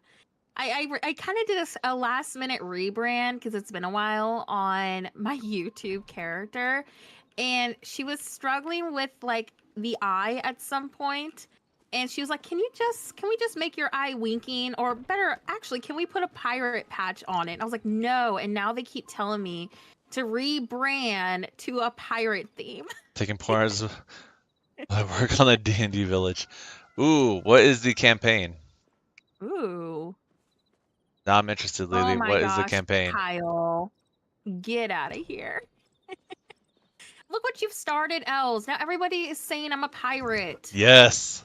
kind of did a last minute rebrand because it's been a while on my YouTube character, and she was struggling with like the eye at some point, and she was like, can we just make your eye winking, or better actually, can we put a pirate patch on it?" And I was like, no, and now they keep telling me to rebrand to a pirate theme. Taking part as I work on the D&D village. Ooh, what is the campaign? Ooh. Now I'm interested, Oh Lily. my What is the gosh, campaign? Kyle. Get out of here. Look what you've started, Els. Now everybody is saying I'm a pirate. Yes.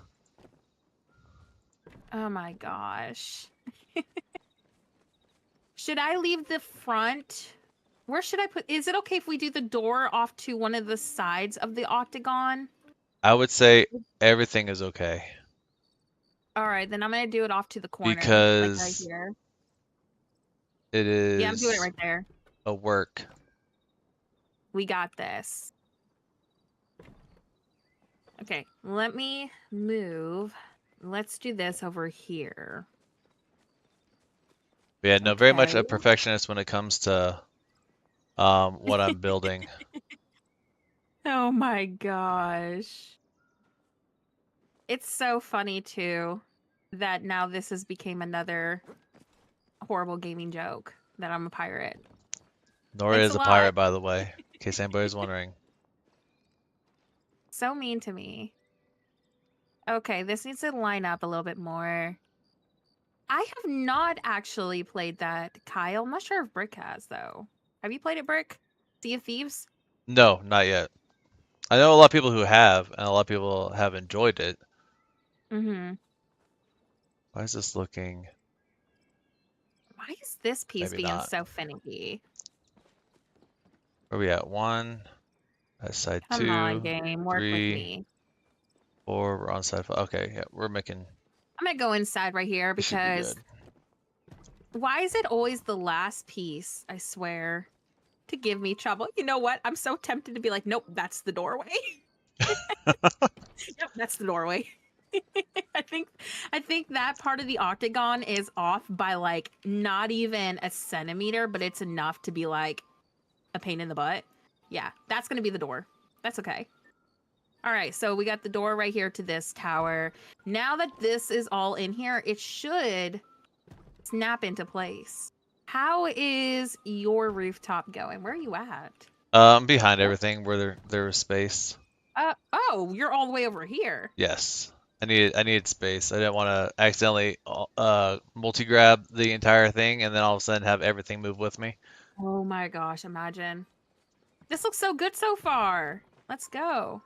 Oh my gosh. Should I leave the front? Where should I put? Is it okay if we do the door off to one of the sides of the octagon? I would say everything is okay All right, then I'm going to do it off to the corner, like right because here. it Yeah, I'm doing it is right there. a work. We got this. Okay, let me move. Let's do this over here. Yeah, no, very much Okay. a perfectionist when it comes to what I'm building. Oh my gosh. It's so funny too that now this has become another horrible gaming joke that I'm a pirate. Nora Thanks is a a lot. pirate, by the way, in case anybody's wondering. So mean to me. Okay, this needs to line up a little bit more. I have not actually played that, Kyle. I'm not sure if Brick has, though. Have you played it, Brick? Sea of Thieves? No, not yet. I know a lot of people who have, and a lot of people have enjoyed it. Mm-hmm. Why is this looking? Why is this piece Maybe being not. so finicky? Where are we at? One. That's side Come on, two, game. Work with 3, me. 4. We're on side 5. Okay, yeah, we're making. I'm gonna go inside right here This should be because good. why is it always the last piece, I swear, to give me trouble? You know what? I'm so tempted to be like, nope, that's the doorway. Yep, that's the doorway. I think that part of the octagon is off by like not even a centimeter, but it's enough to be like a pain in the butt. Yeah, that's gonna be the door. That's okay. All right, so we got the door right here to this tower. Now that this is all in here, it should snap into place. How is your rooftop going? Where are you at? Behind everything where there was space. Oh, you're all the way over here. Yes. I needed space. I didn't want to accidentally multi-grab the entire thing and then all of a sudden have everything move with me. Oh my gosh, imagine. This looks so good so far. Let's go.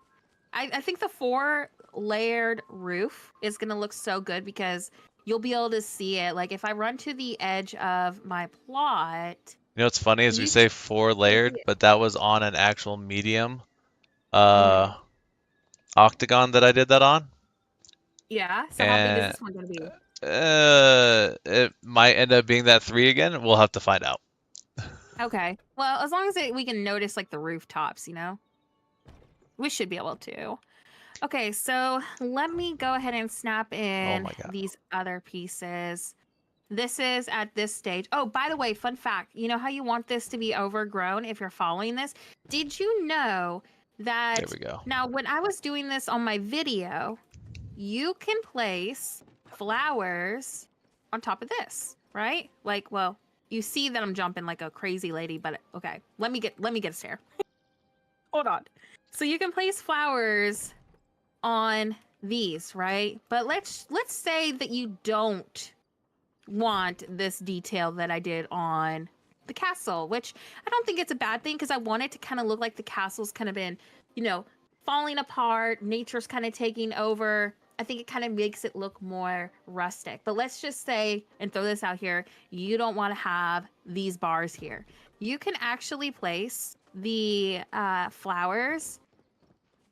I think the 4-layered roof is going to look so good because you'll be able to see it. Like if I run to the edge of my plot, You know what's funny is we you say should 4 be able to layered, see it. but that was on an actual medium Mhm. octagon that I did that on. Yeah. So how big is And this one going to be? it might end up being that 3 again. We'll have to find out. Okay. Well, as long as we can notice like the rooftops, you know, we should be able to. Okay, so let me go ahead and snap Oh in my god. these other pieces. This is at this stage. Oh, by the way, fun fact. You know how you want this to be overgrown if you're following this? Did you know There that we go. now when I was doing this on my video, you can place flowers on top of this, right? Like, well, you see that I'm jumping like a crazy lady, but okay. Let me get a stare. Hold on. So you can place flowers on these, right? But let's say that you don't want this detail that I did on the castle, which I don't think it's a bad thing because I want it to kind of look like the castle's kind of been, you know, falling apart, nature's kind of taking over. I think it kind of makes it look more rustic. But let's just say, and throw this out here, you don't want to have these bars here. You can actually place the flowers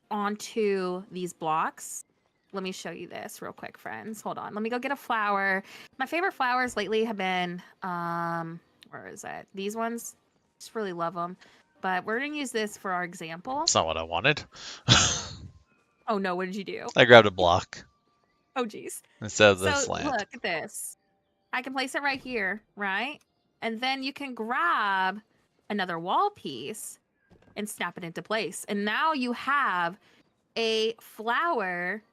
onto these blocks. Let me show you this real quick, friends. Hold on. Let me go get a flower. My favorite flowers lately have been, where is it? These ones. Just really love them. But we're going to use this for our example. That's not what I wanted. Oh no, what did you do? I grabbed a block Oh geez. instead of the So slant. look at this. I can place it right here, right? And then you can grab another wall piece and snap it into place. And now you have a flower,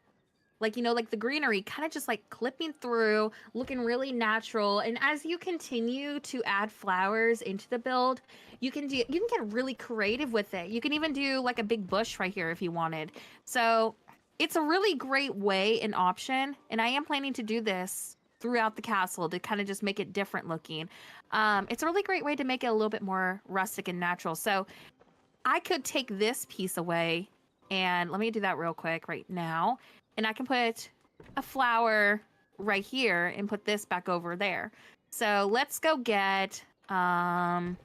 like, you know, like the greenery kind of just like clipping through, looking really natural. And as you continue to add flowers into the build, you can get really creative with it. You can even do like a big bush right here if you wanted. So it's a really great way and option, and I am planning to do this throughout the castle to kind of just make it different looking. It's a really great way to make it a little bit more rustic and natural. So I could take this piece away, and let me do that real quick right now. And I can put a flower right here and put this back over there. So let's go get, trying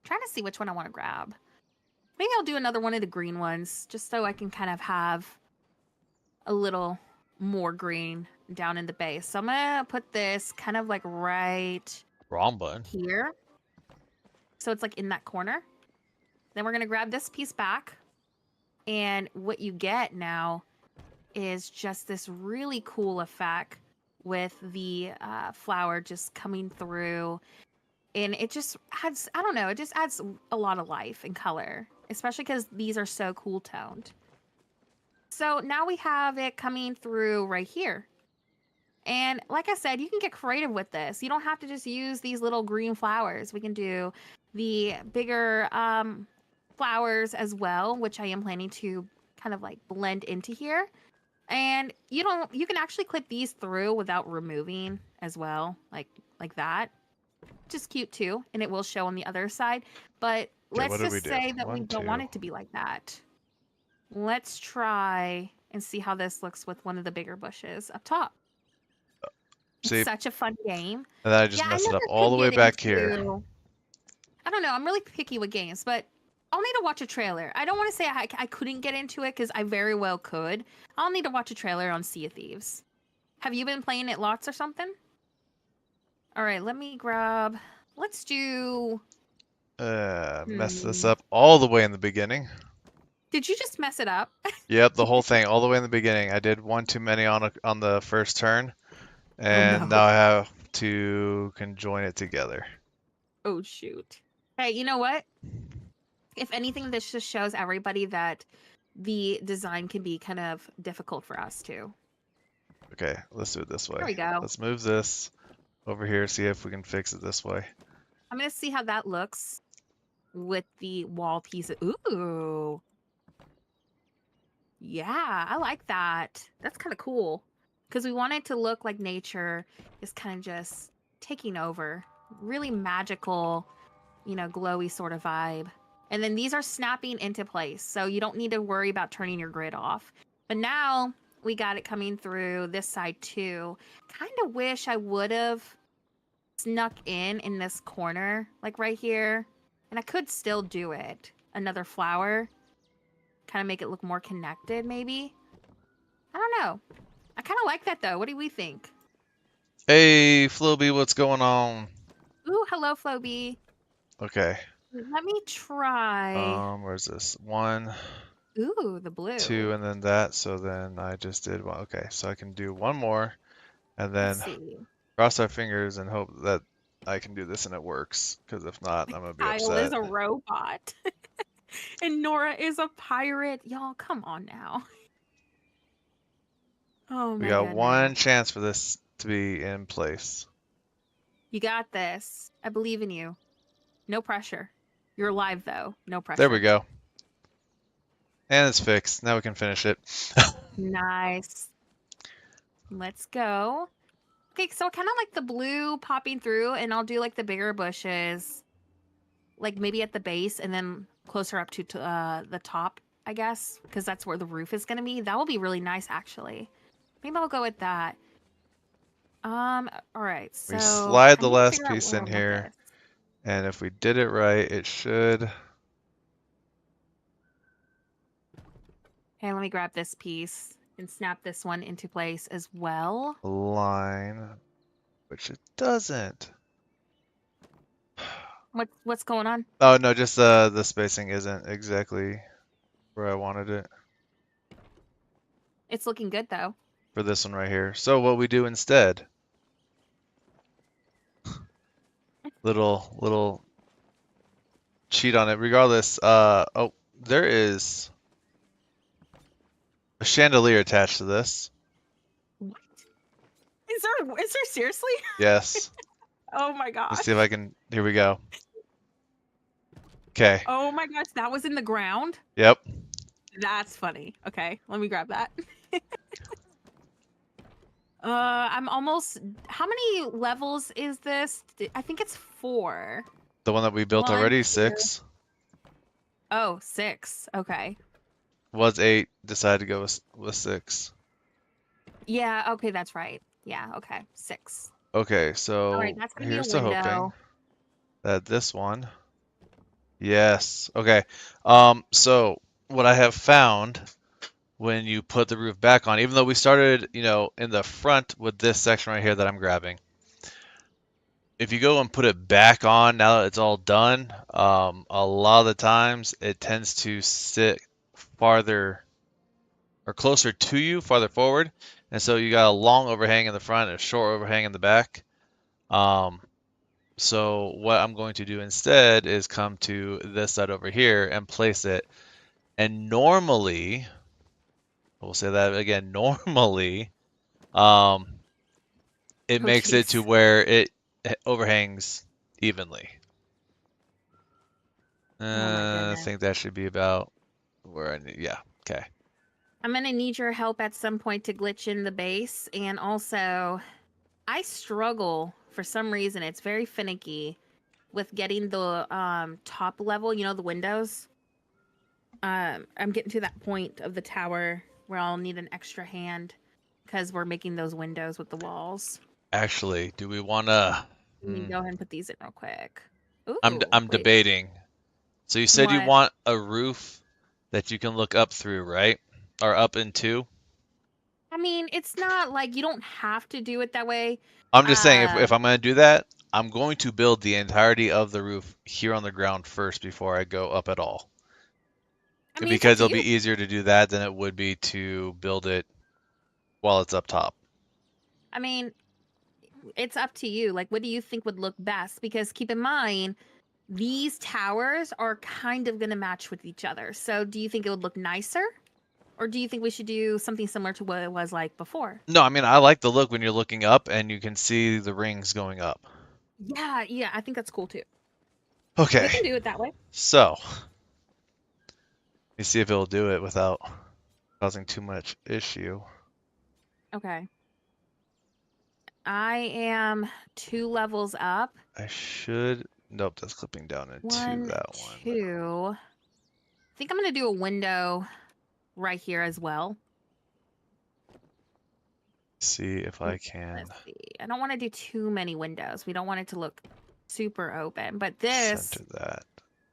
to see which one I want to grab. Maybe I'll do another one of the green ones just so I can kind of have a little more green down in the base. So I'm going to put this kind of like right Wrong button. here. So it's like in that corner. Then we're going to grab this piece back. And what you get now is just this really cool effect with the flower just coming through. And it just adds, I don't know, it just adds a lot of life and color, especially because these are so cool toned. So now we have it coming through right here. And like I said, you can get creative with this. You don't have to just use these little green flowers. We can do the bigger flowers as well, which I am planning to kind of like blend into here. And you can actually clip these through without removing as well, like that. Just cute too, and it will show on the other side. But Okay, what let's did we just do? say that we One, don't want two. it to be like that. Let's try and see how this looks with one of the bigger bushes up top. It's See, such a fun game. and then I just Yeah, I messed it up never all could the way get back here. into. I don't know. I'm really picky with games, but I'll need to watch a trailer. I don't want to say I couldn't get into it because I very well could. I'll need to watch a trailer on Sea of Thieves. Have you been playing it lots or something? All right, let me grab. Let's do. Messed this Hmm. up all the way in the beginning. Did you just mess it up? Yep, the whole thing, all the way in the beginning. I did one too many on the first turn, Oh and now no. I have to conjoin it together. Oh shoot. Hey, you know what? If anything, this just shows everybody that the design can be kind of difficult for us too. Okay, let's do it this There way. we go. Let's move this over here, see if we can fix it this way. I'm gonna see how that looks with the wall pieces. Ooh. Yeah, I like that. That's kind of cool. Because we want it to look like nature is kind of just taking over. Really magical, you know, glowy sort of vibe. And then these are snapping into place. So you don't need to worry about turning your grid off. But now we got it coming through this side too. Kind of wish I would have snuck in this corner, like right here. And I could still do it. Another flower. Kind of make it look more connected, maybe. I don't know. I kind of like that though. What do we think? Hey, Floby, what's going on? Ooh, Ooh, hello, Floby. Okay. Let me try. Where's this? 1, Ooh, the 2, blue. and then that. So then I just did one. Okay, so I can do one more, and Let's then see. cross our fingers and hope that I can do this and it works. Because if not, I'm gonna be Kyle is upset. a robot. And Nora is a pirate. Y'all, come on now. Oh We my got one goodness. chance for this to be in place. You got this. I believe in you. No pressure. You're alive though. No There we pressure. go. And it's fixed. Now we can finish it. Nice. Let's go. Okay, so I kind of like the blue popping through, and I'll do like the bigger bushes, like maybe at the base, and then closer up to the top, I guess, because that's where the roof is gonna be. That will be really nice, actually. Maybe I'll go with that. All right. We So slide I the need to last figure out piece where I in want here, this. and if we did it right, it should Okay, let me grab this piece and snap this one into place as well. align, which it doesn't. What's going on? Oh no, just the spacing isn't exactly where I wanted it It's looking good though. for this one right here. So what we do instead, little cheat on it. Regardless, oh, there is a chandelier attached to this. What? Is there seriously? Yes. Oh my Let's see if I gosh. can. Here we go. Okay. Oh my gosh, that was in the ground? Yep. That's funny. Okay, let me grab that. I'm almost. How many levels is this? I think it's 4. The one that we built 1, already, 2. 6. Oh, 6. Okay. Was 8. Decided to go with 6. Yeah. Okay, that's right. Yeah. Okay. 6. Okay, All right, so that's gonna be a here's to hoping window. that this one. Yes. Okay. So what I have found when you put the roof back on, even though we started, in the front with this section right here that I'm grabbing, if you go and put it back on now that it's all done, a lot of the times it tends to sit farther or closer to you, farther forward, and so you got a long overhang in the front and a short overhang in the back. Um, so what I'm going to do instead is come to this side over here and place it. And normally, we'll say that again, normally, um, it Oh, makes it to jeez. where it overhangs evenly. Oh my I goodness. think that should be about where I need. Yeah. Okay. I'm gonna need your help at some point to glitch in the base, and also, I struggle for some reason. It's very finicky with getting the top level. You know, the windows. I'm getting to that point of the tower where I'll need an extra hand because we're making those windows with the walls. Actually, do we want to? Let me go ahead and put these in real quick. I'm Ooh, I'm wait, debating. So you said you what? want a roof that you can look up through, right? Or up into? I mean, it's not like you don't have to do it that way. I'm just saying, if Uh, I'm going to do that, I'm going to build the entirety of the roof here on the ground first before I go up at all. I And mean, it's up because to it'll you. be easier to do that than it would be to build it while it's up top. I mean, it's up to you. Like, what do you think would look best? Because keep in mind, these towers are kind of going to match with each other. So, do you think it would look nicer? Or do you think we should do something similar to what it was like before? No, I mean, I like the look when you're looking up and you can see the rings going up. Yeah, yeah, I think that's cool too. We can Okay, do it that way. so let me see if it'll do it without causing too much issue. Okay. I am 2 levels up. I should. Nope, that's clipping down into 1, that one. 2. I think I'm going to do a window right here as well. See if I can Let's see. I don't want to do too many windows. We don't want it to look super open. But this, center that.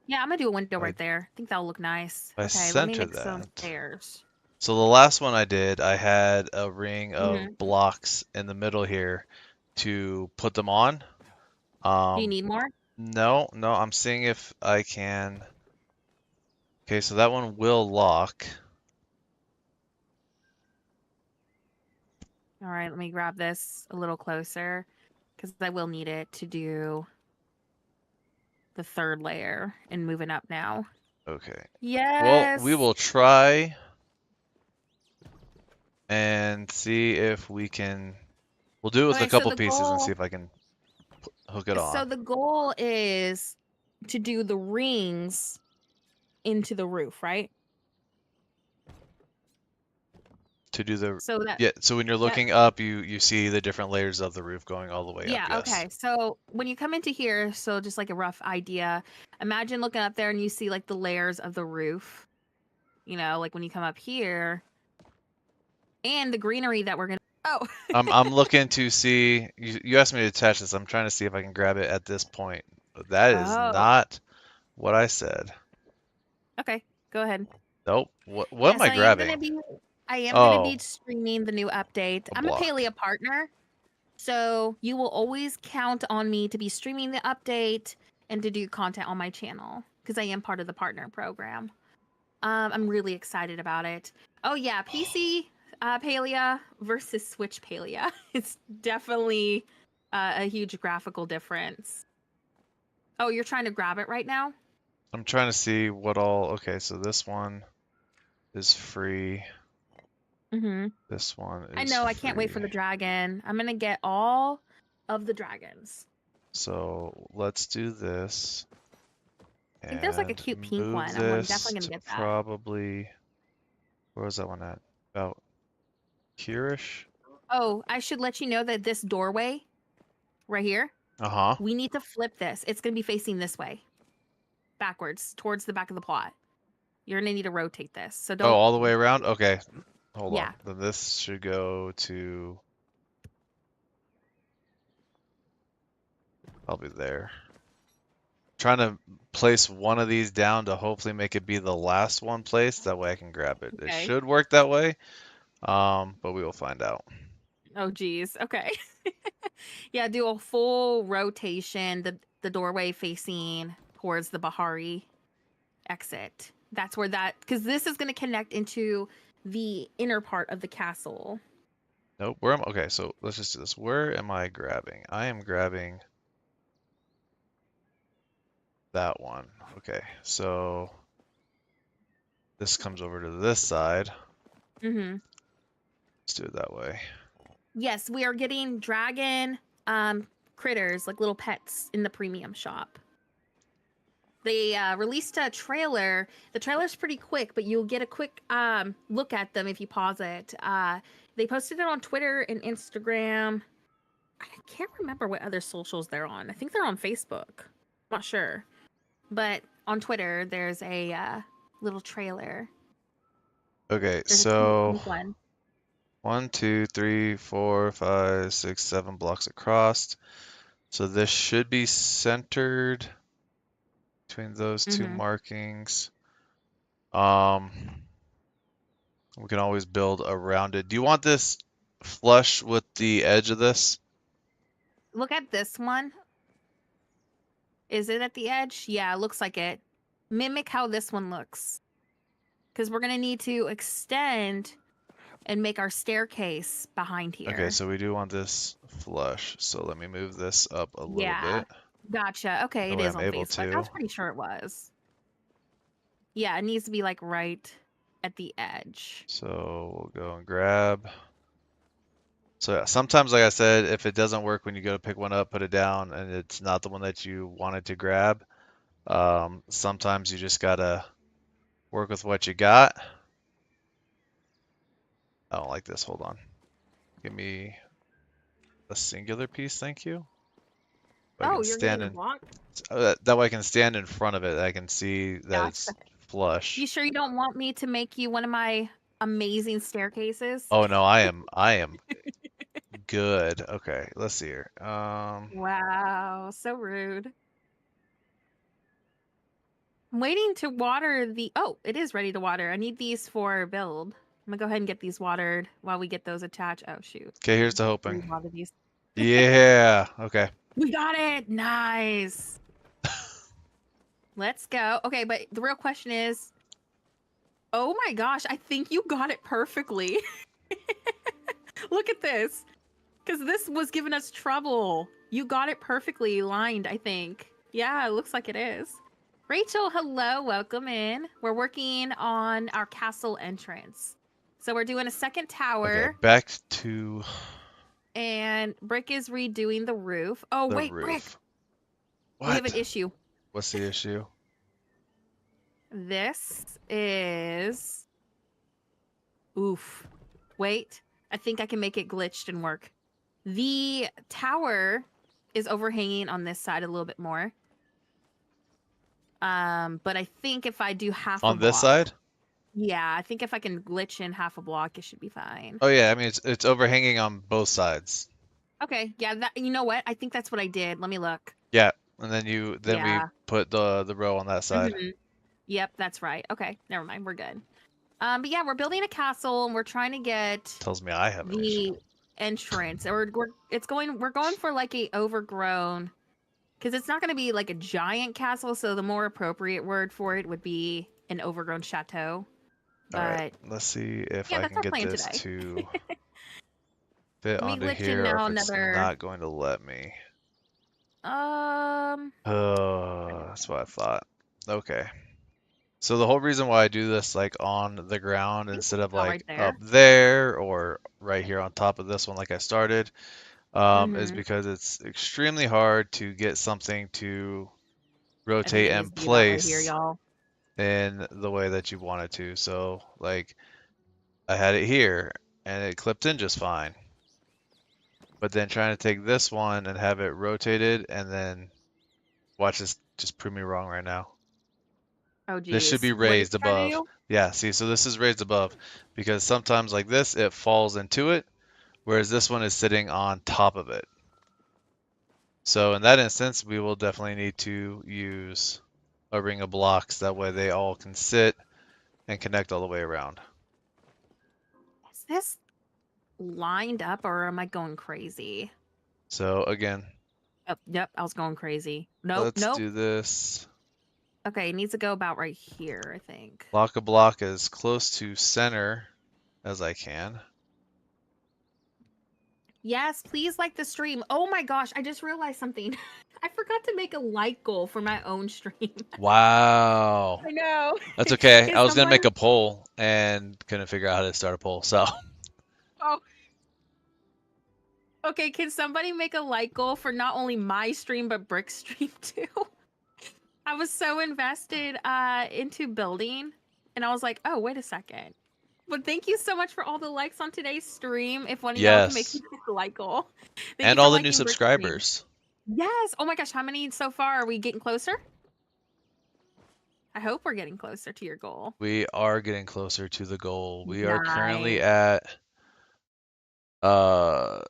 yeah, I'm going to do a window I, right there. I think that'll look nice. if I Okay, let me center make some that. stairs. So the last one I did, I had a ring Hmm. of blocks in the middle here to put them on. Do you Um, need more? no, no, I'm seeing if I can. Okay, so that one will lock. All right, let me grab this a little closer because I will need it to do the third layer and moving up now. Okay. Well, we Yes. will try and see if we can. We'll do it with a Okay, so couple the pieces and see goal if I can hook it so on the goal is to do the rings into the roof, right? to do the. So that Yeah, so when you're that looking up, you see the different layers of the roof going all the way up. yeah, Yes. okay. So when you come into here, so just like a rough idea, imagine looking up there and you see like the layers of the roof. Like when you come up here and the greenery that we're gonna. Oh, I'm looking to see. You asked me to attach this. I'm trying to see if I can grab it at this point. That is oh, not what I said. okay. Go ahead. Nope. What am Yes, I grabbing? I am gonna be Oh, streaming the new update. a I'm a block. Palia partner, so you will always count on me to be streaming the update and to do content on my channel because I am part of the partner program. I'm really excited about it. Oh yeah, PC Palia versus Switch Palia. It's definitely a huge graphical difference. Oh, you're trying to grab it right now? I'm trying to see what all. Okay, so this one is free. Mm-hmm. This one I is know. I can't wait free. for the dragon. I'm gonna get all of the dragons. So let's do this I think there's like a and cute pink move one. I'm this definitely gonna to get that. probably. Where was that one at? About here-ish? Oh, I should let you know that this doorway right here, Uh-huh. we need to flip this. It's gonna be facing this way, backwards, towards the back of the plot. You're gonna need to rotate this. So Oh, don't. all the way around? Okay. Hold on. Yeah. Then this should go to probably there. Trying to place one of these down to hopefully make it be the last one placed. That way I can grab it. It Okay. should work that way, but we will find out. Oh, geez. Okay. Yeah. Do a full rotation. The doorway facing towards the Bahari exit. That's where because this is gonna connect into the inner part of the castle. Nope. Okay, so let's just do this. Where am I grabbing? I am grabbing that one. Okay, so this comes over to this side. Mm-hmm. Let's do it that way. Yes, we are getting dragon critters, like little pets, in the premium shop. They released a trailer. The trailer's pretty quick, but you'll get a quick look at them if you pause it. They posted it on Twitter and Instagram. I can't remember what other socials they're on. I think they're on Facebook. Not sure. But on Twitter, there's a little trailer. Okay, There's a cute so pink one. 1, 2, 3, 4, 5, 6, 7 blocks across. So this should be centered between those two Mm-hmm. markings. Um, we can always build around it. Do you want this flush with the edge of this? Look at this one. Is it at the edge? Yeah, it looks like it. Mimic how this one looks. Because we're going to need to extend and make our staircase behind Okay, here. so we do want this flush. So let me move this up a little Yeah. bit. Gotcha. Okay, That it way is I'm on able Facebook. I to. was pretty sure it was. Yeah, it needs to be like right at the edge. So we'll go and grab. So yeah, sometimes, like I said, if it doesn't work when you go to pick one up, put it down, and it's not the one that you wanted to grab, sometimes you just gotta work with what you got. I don't like this. Hold on. Give me a singular piece, thank you. So I Oh, can you're stand getting a in. block? That way I can stand in front of it. I can see that Gotcha. it's flush. You sure you don't want me to make you one of my amazing staircases? Oh no, I am good. Okay, let's see here. Wow, so rude. I'm waiting to water oh, it is ready to water. I need these for build. I'm gonna go ahead and get these watered while we get those attached. Oh shoot. Okay, I here's to hoping. rewater these. Yeah. Okay. We got it. Nice. Let's go. Okay, but the real question is, oh my gosh, I think you got it perfectly. Look at this. Because this was giving us trouble. You got it perfectly lined, I think. Yeah, it looks like it is. Rachel, hello, welcome in. We're working on our castle entrance. So we're doing a second Okay, tower, back to and Brick is redoing the roof. Oh, the wait, Brick, roof. we have an What? issue. What's the issue? This is... Oof. Wait, I think I can make it glitched and work. The tower is overhanging on this side a little bit more. But I think if I do half a On this block, side? yeah, I think if I can glitch in half a block, it should be fine. Oh yeah, I mean it's overhanging on both sides. Okay, yeah, that, you know what? I think that's what I did. Let me look. Yeah, and then we Yeah. put the row on that side. Yep, that's right. Okay, never mind. We're good. But yeah, we're building a castle and we're trying to get Tells me I have an issue. the entrance. Or we're going for like a overgrown, because it's not going to be like a giant castle. So the more appropriate word for it would be an overgrown chateau. All right, But let's see if yeah, I that's can our get plan this today. to fit Let me onto glitch in here or now if it's another. not going to let me. Um, Oh, that's what I thought. Okay. So the whole reason why I do this like on the ground you instead of can go like right there. up there or right here on top of this one like I started, is Mm-hmm. because it's extremely hard to get something to I think rotate it needs in to be about right here, place y'all. in the way that you want it to. So like I had it here and it clipped in just fine. But then trying to take this one and have it rotated and then watch this just prove me wrong right now. Oh, This should geez. be What are you raised trying to above. do? Yeah, see, so this is raised above because sometimes like this, it falls into it, whereas this one is sitting on top of it. So in that instance, we will definitely need to use a ring of blocks. That way they all can sit and connect all the way around. Is this lined up or am I going crazy? So again, Oh, yep, I was going crazy. Nope, let's nope. do this. Okay, it needs to go about right here, I think. Lock a block as close to center as I can. Yes, please like the stream. Oh my gosh, I just realized something. I forgot to make a like goal for my own stream. Wow. I know. That's okay. Can I was gonna make someone... a poll and couldn't figure out how to start a poll. So Oh, okay, can somebody make a like goal for not only my stream but Brick's stream too? I was so invested into building, and I was like, oh, wait a second. But thank you so much for all the likes on today's stream. If one of y'all can make me yes. a like goal. Thank you And for all the new liking Brick's stream. subscribers. Yes. Oh my gosh, how many so far? Are we getting closer? I hope we're getting closer to your goal. We are getting closer to the goal. We are currently Nice. at uh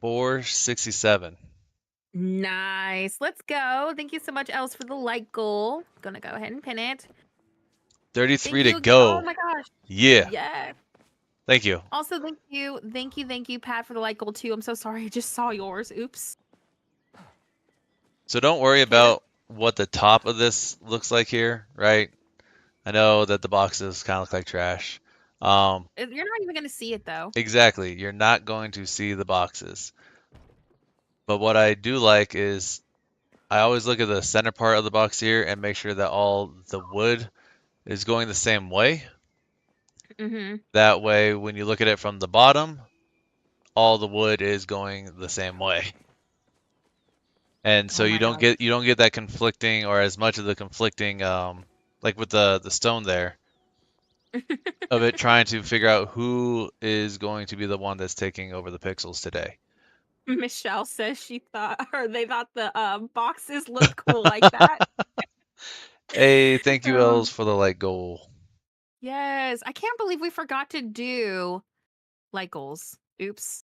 467. Nice. Let's go. Thank you so much, Els, for the like goal. Gonna go ahead and pin it. 33 Thank to you again. Oh go. my gosh. Yeah. Yes. Thank you. Also, thank you, Pat, for the like goal too. I'm so sorry, I just saw yours. Oops. So don't worry Okay, about what the top of this looks like here, right? I know that the boxes kind of look like trash. you're not even gonna see it though. Exactly. You're not going to see the boxes. But what I do like is I always look at the center part of the box here and make sure that all the wood is going the same way. Mm-hmm. That way, when you look at it from the bottom, all the wood is going the same way. And so Oh my gosh. you don't get that conflicting or as much of the conflicting like with the stone there of it trying to figure out who is going to be the one that's taking over the pixels today. Michelle says she thought, or they thought the boxes looked cool like that. Hey, thank you, Els, Um, for the light goal. yes, I can't believe we forgot to do like goals. Oops.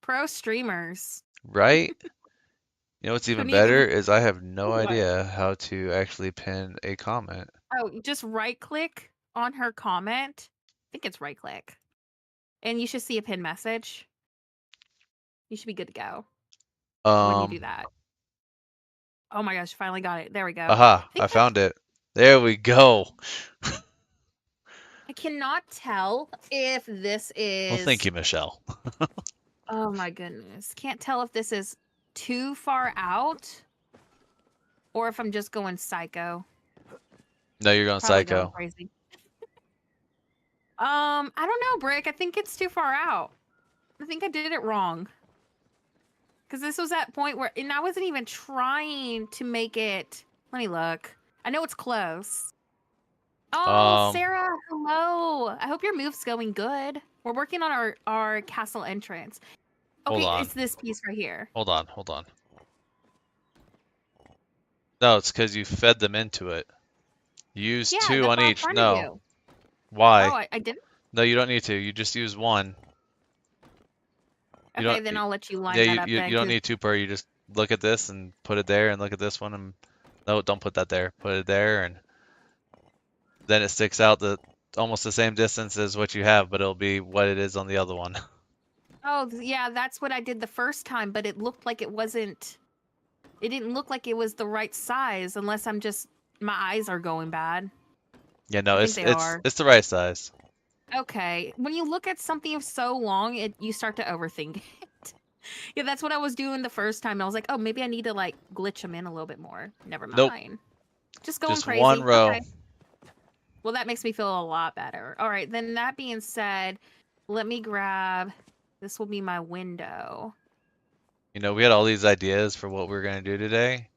Pro streamers Right? You know what's even couldn't even... better is I have no What? idea how to actually pin a comment. Oh, you just right click on her comment. I think it's right click, and you should see a pin message. You should be good to go. when you Um, do that. Oh my gosh, finally got it. There we go. aha, I I think that's, found it. There we go. I cannot tell if this Well, thank is, you, Michelle. oh my goodness. Can't tell if this is too far out or if I'm just going psycho. No, you're going Probably going psycho. crazy. I don't know, Brick. I think it's too far out. I think I did it wrong. Because this was that point where, and I wasn't even trying to make it. Let me look. I know it's close. Oh, Um, Sarah, hello. I hope your move's going good. We're working on our castle entrance. hold Okay, on. it's this piece right here. Hold on, hold on. No, it's because you fed them into it. Use Yeah, two that's on what I'm each. trying to No. do. Oh, Why? I didn't? No, you don't need to. You just use one. You Okay, don't. then I'll let you Yeah, line that up then, you don't because, need two per. You just look at this and put it there, and look at this one, and no, don't put that there. Put it there, and then it sticks out the almost the same distance as what you have, but it'll be what it is on the other one. oh, yeah, that's what I did the first time, but it looked like it wasn't, it didn't look like it was the right size unless I'm just, my eyes are going bad. Yeah, no, I think it's they it's are. it's the right size. Okay. When you look at something so long, you start to overthink it. Yeah, that's what I was doing the first time. I was like, oh, maybe I need to like glitch them in a little bit more. Never Nope, mind. Just going just one crazy. row. Okay. Well, that makes me feel a lot better. All right. Then that being said, let me grab. This will be my window. You know, we had all these ideas for what we are gonna do today,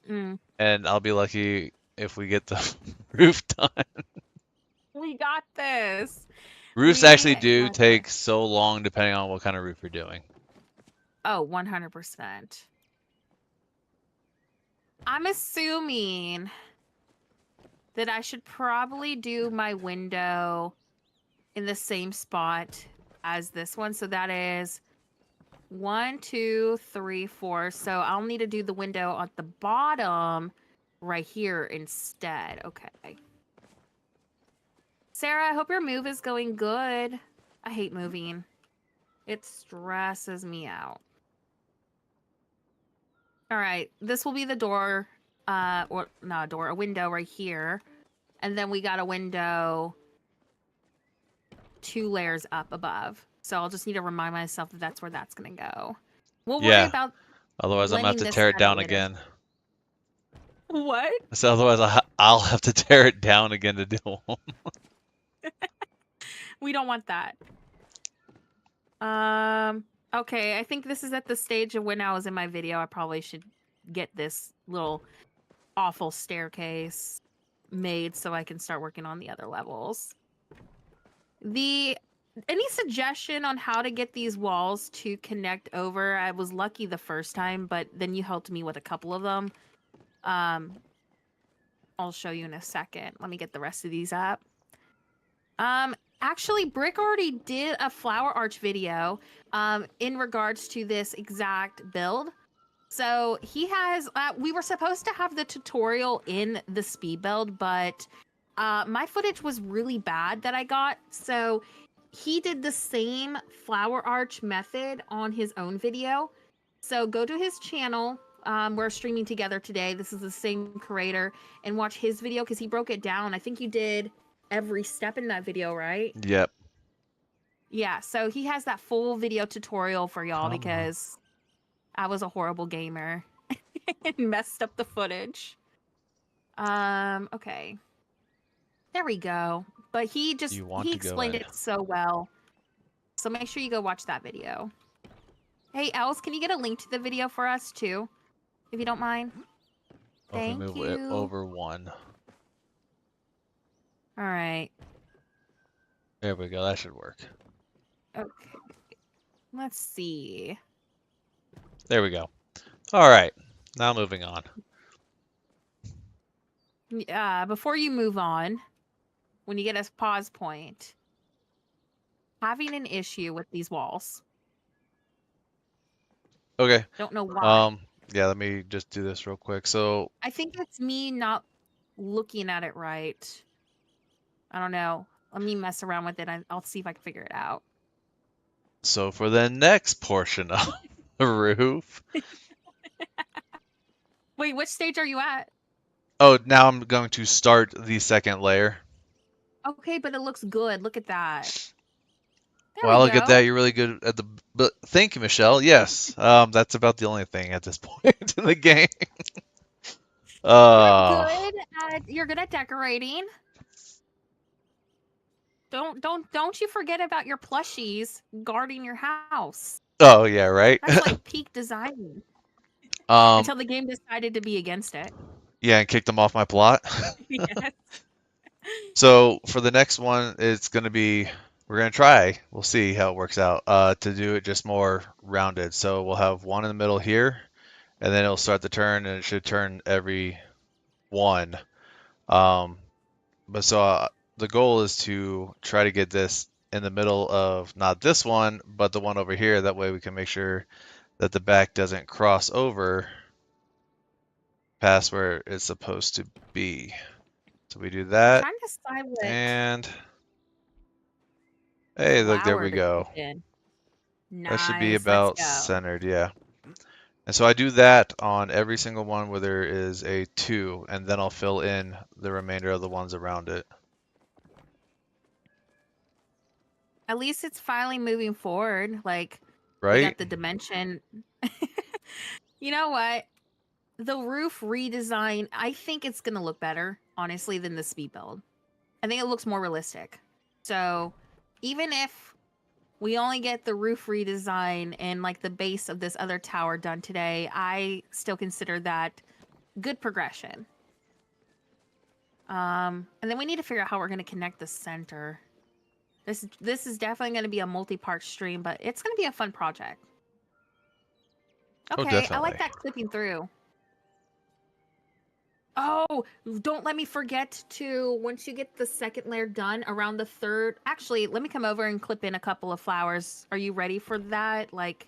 Mm. and I'll be lucky if we get the roof done. We got this. Roofs We actually do got this. take so long depending on what kind of roof you're doing. Oh, 100%. I'm assuming that I should probably do my window in the same spot as this one. So that is 1, 2, 3, 4. So I'll need to do the window at the bottom right here instead. Okay. Sarah, I hope your move is going good. I hate moving. It stresses me out. All right. This will be the door. Or not a door, a window right here. And then we got a window 2 layers up above. So I'll just need to remind myself that that's where that's going to go. We'll worry Yeah, about otherwise I'm gonna have blending to this tear it at a down later. again. What? So otherwise I'll have to tear it down again to do them. We don't want that. Okay, I think this is at the stage of when I was in my video. I probably should get this little awful staircase made so I can start working on the other levels. Any suggestion on how to get these walls to connect over? I was lucky the first time, but then you helped me with a couple of them. I'll show you in a second. Let me get the rest of these up. Actually, Brick already did a flower arch video in regards to this exact build. So he has, we were supposed to have the tutorial in the speed build, but my footage was really bad that I got. So he did the same flower arch method on his own video. So go to his channel. We're streaming together today. This is the same creator, and watch his video because he broke it down. I think you did every step in that video, right? Yep. Yeah, so he has that full video tutorial for y'all Come on. because I was a horrible gamer and messed up the footage. Okay. There we go. But he You want to go explained in. it so well. So make sure you go watch that video. Hey, Els, can you get a link to the video for us too? If you don't mind. Oh, if we Thank move it you. over one. All right. There we go. That should work. Okay. Let's see. There we go. All right. Now moving on. Before you move on, when you get a pause point, having an issue with these walls. Okay. Don't know why. Yeah, let me just do this real quick. So, I think it's me not looking at it right. I don't know. Let me mess around with it. I'll see if I can figure it out. so for the next portion of roof. Wait, which stage are you at? Oh, now I'm going to start the second layer. Okay, but it looks good. Look at that. There we Wow, look at that. go. You're really good at the. But thank you, Michelle. Yes, that's about the only thing at this point in the game. You're Uh, good you're good at decorating. Don't you forget about your plushies guarding your house. oh yeah, right. That's like peak design. um, Until the game decided to be against it. yeah, and kicked them off my plot. Yes. So for the next one, it's gonna be we're gonna try. We'll see how it works out. To do it just more rounded. So we'll have one in the middle here, and then it'll start the turn, and it should turn every one. Um, but so the goal is to try to get this in the middle of not this one, but the one over here. That way we can make sure that the back doesn't cross over past where it's supposed to be. So we do I'm that, trying to decide what and hey, look, there flower we to go. clip in. That should be Nice. Let's about go. centered, yeah. And so I do that on every single one where there is a 2, and then I'll fill in the remainder of the ones around it. At least it's finally moving forward. Like we Right? got the dimension. You know what? The roof redesign, I think it's gonna look better, honestly, than the speed build. I think it looks more realistic. So even if we only get the roof redesign and like the base of this other tower done today, I still consider that good progression. And then we need to figure out how we're gonna connect the center. This is definitely gonna be a multi-part stream, but it's gonna be a fun project. Oh, Okay, I like definitely. that clipping through. Oh, don't let me forget to, once you get the second layer done around the third. Actually, let me come over and clip in a couple of flowers. Are you ready for that? Like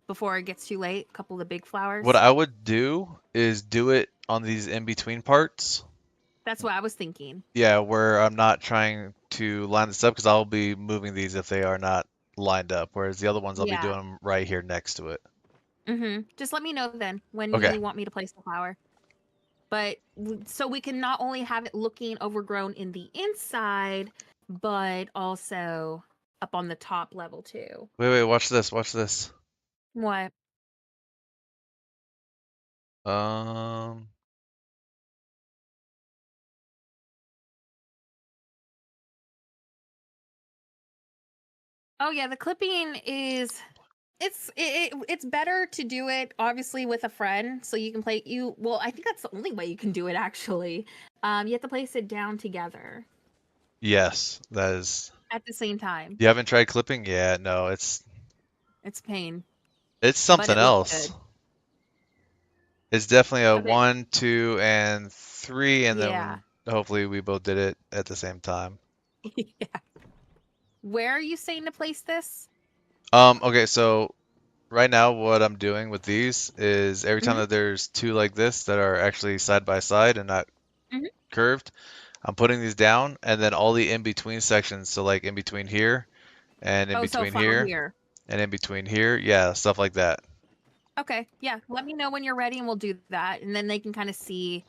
before it gets too late, a couple of the big What flowers. I would do is do it on these in-between parts. That's what I was thinking. Yeah, where I'm not trying to line this up because I'll be moving these if they are not lined up, whereas the other ones I'll be Yeah. doing them right here next to it. Just let me know then when Okay. you want me to place the flower. But so we can not only have it looking overgrown in the inside, but also up on the top level too. Wait, watch this, watch this. What? Um, Oh yeah, the clipping is it's better to do it obviously with a friend so you can play you well, I think that's the only way you can do it actually. You have to place it down together yes, that is. at the same time. You haven't tried clipping? Yeah, no, It's pain, it's but something it looks else. good. It's definitely a Okay. 1, 2, and 3, and Yeah. then hopefully we both did it at the same time. Yeah. Where are you saying to place this? Okay, so right now what I'm doing with these is every time Hmm. that there's 2 like this that are actually side by side and not Hmm. curved, I'm putting these down, and then all the in between sections, so like in between here and in Oh, so between flower here here. and in between here, yeah, stuff like that. Okay, yeah, let me know when you're ready and we'll do that, and then they can kind of see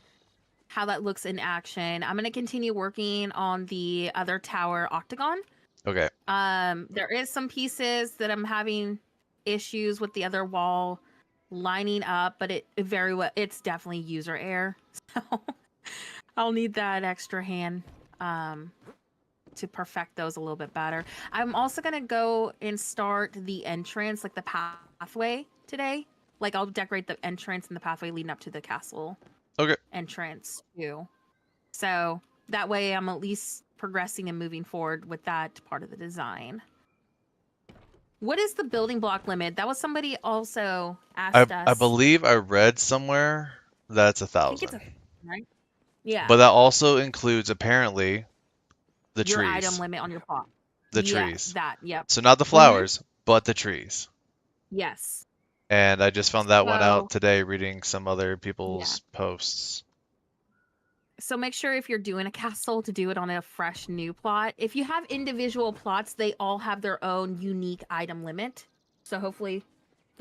how that looks in action. I'm going to continue working on the other tower, Octagon. Okay. There is some pieces that I'm having issues with the other wall lining up, but it very well, it's definitely user error. So I'll need that extra hand um to perfect those a little bit better. I'm also gonna go and start the entrance, like the pathway today. Like I'll decorate the entrance and the pathway leading up to the castle Okay. entrance too. So that way I'm at least progressing and moving forward with that part of the design. What is the building block limit? That was somebody also I asked I us. believe I read somewhere that's a I think it's thousand. a right. Yeah, But that also includes apparently the your item trees. limit on your plot. The Yeah, trees. that. Yep. So not the Mm-hmm. flowers, but the trees. Yes. And I just found that one out So today reading some other yeah. people's posts. So make sure if you're doing a castle to do it on a fresh new plot. If you have individual plots, they all have their own unique item limit. So hopefully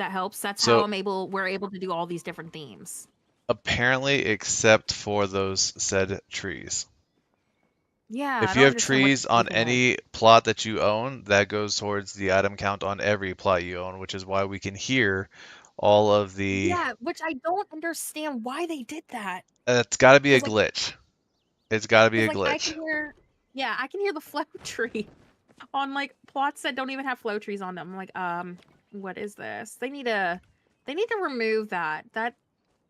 That helps. That's how So we're able to do all these different themes. apparently, except for those said trees. Yeah, I If don't you have understand what trees the on beefing is. any plot that you own, that goes towards the item count on every plot you own, which is why we can hear all of the. Yeah, which I don't understand why they did that. It's got to be a Cause like, glitch. It's got to be cause a like I glitch. can hear, yeah, I can hear the flow tree on like plots that don't even have flow trees on them. I'm like, what is this? They need to remove that.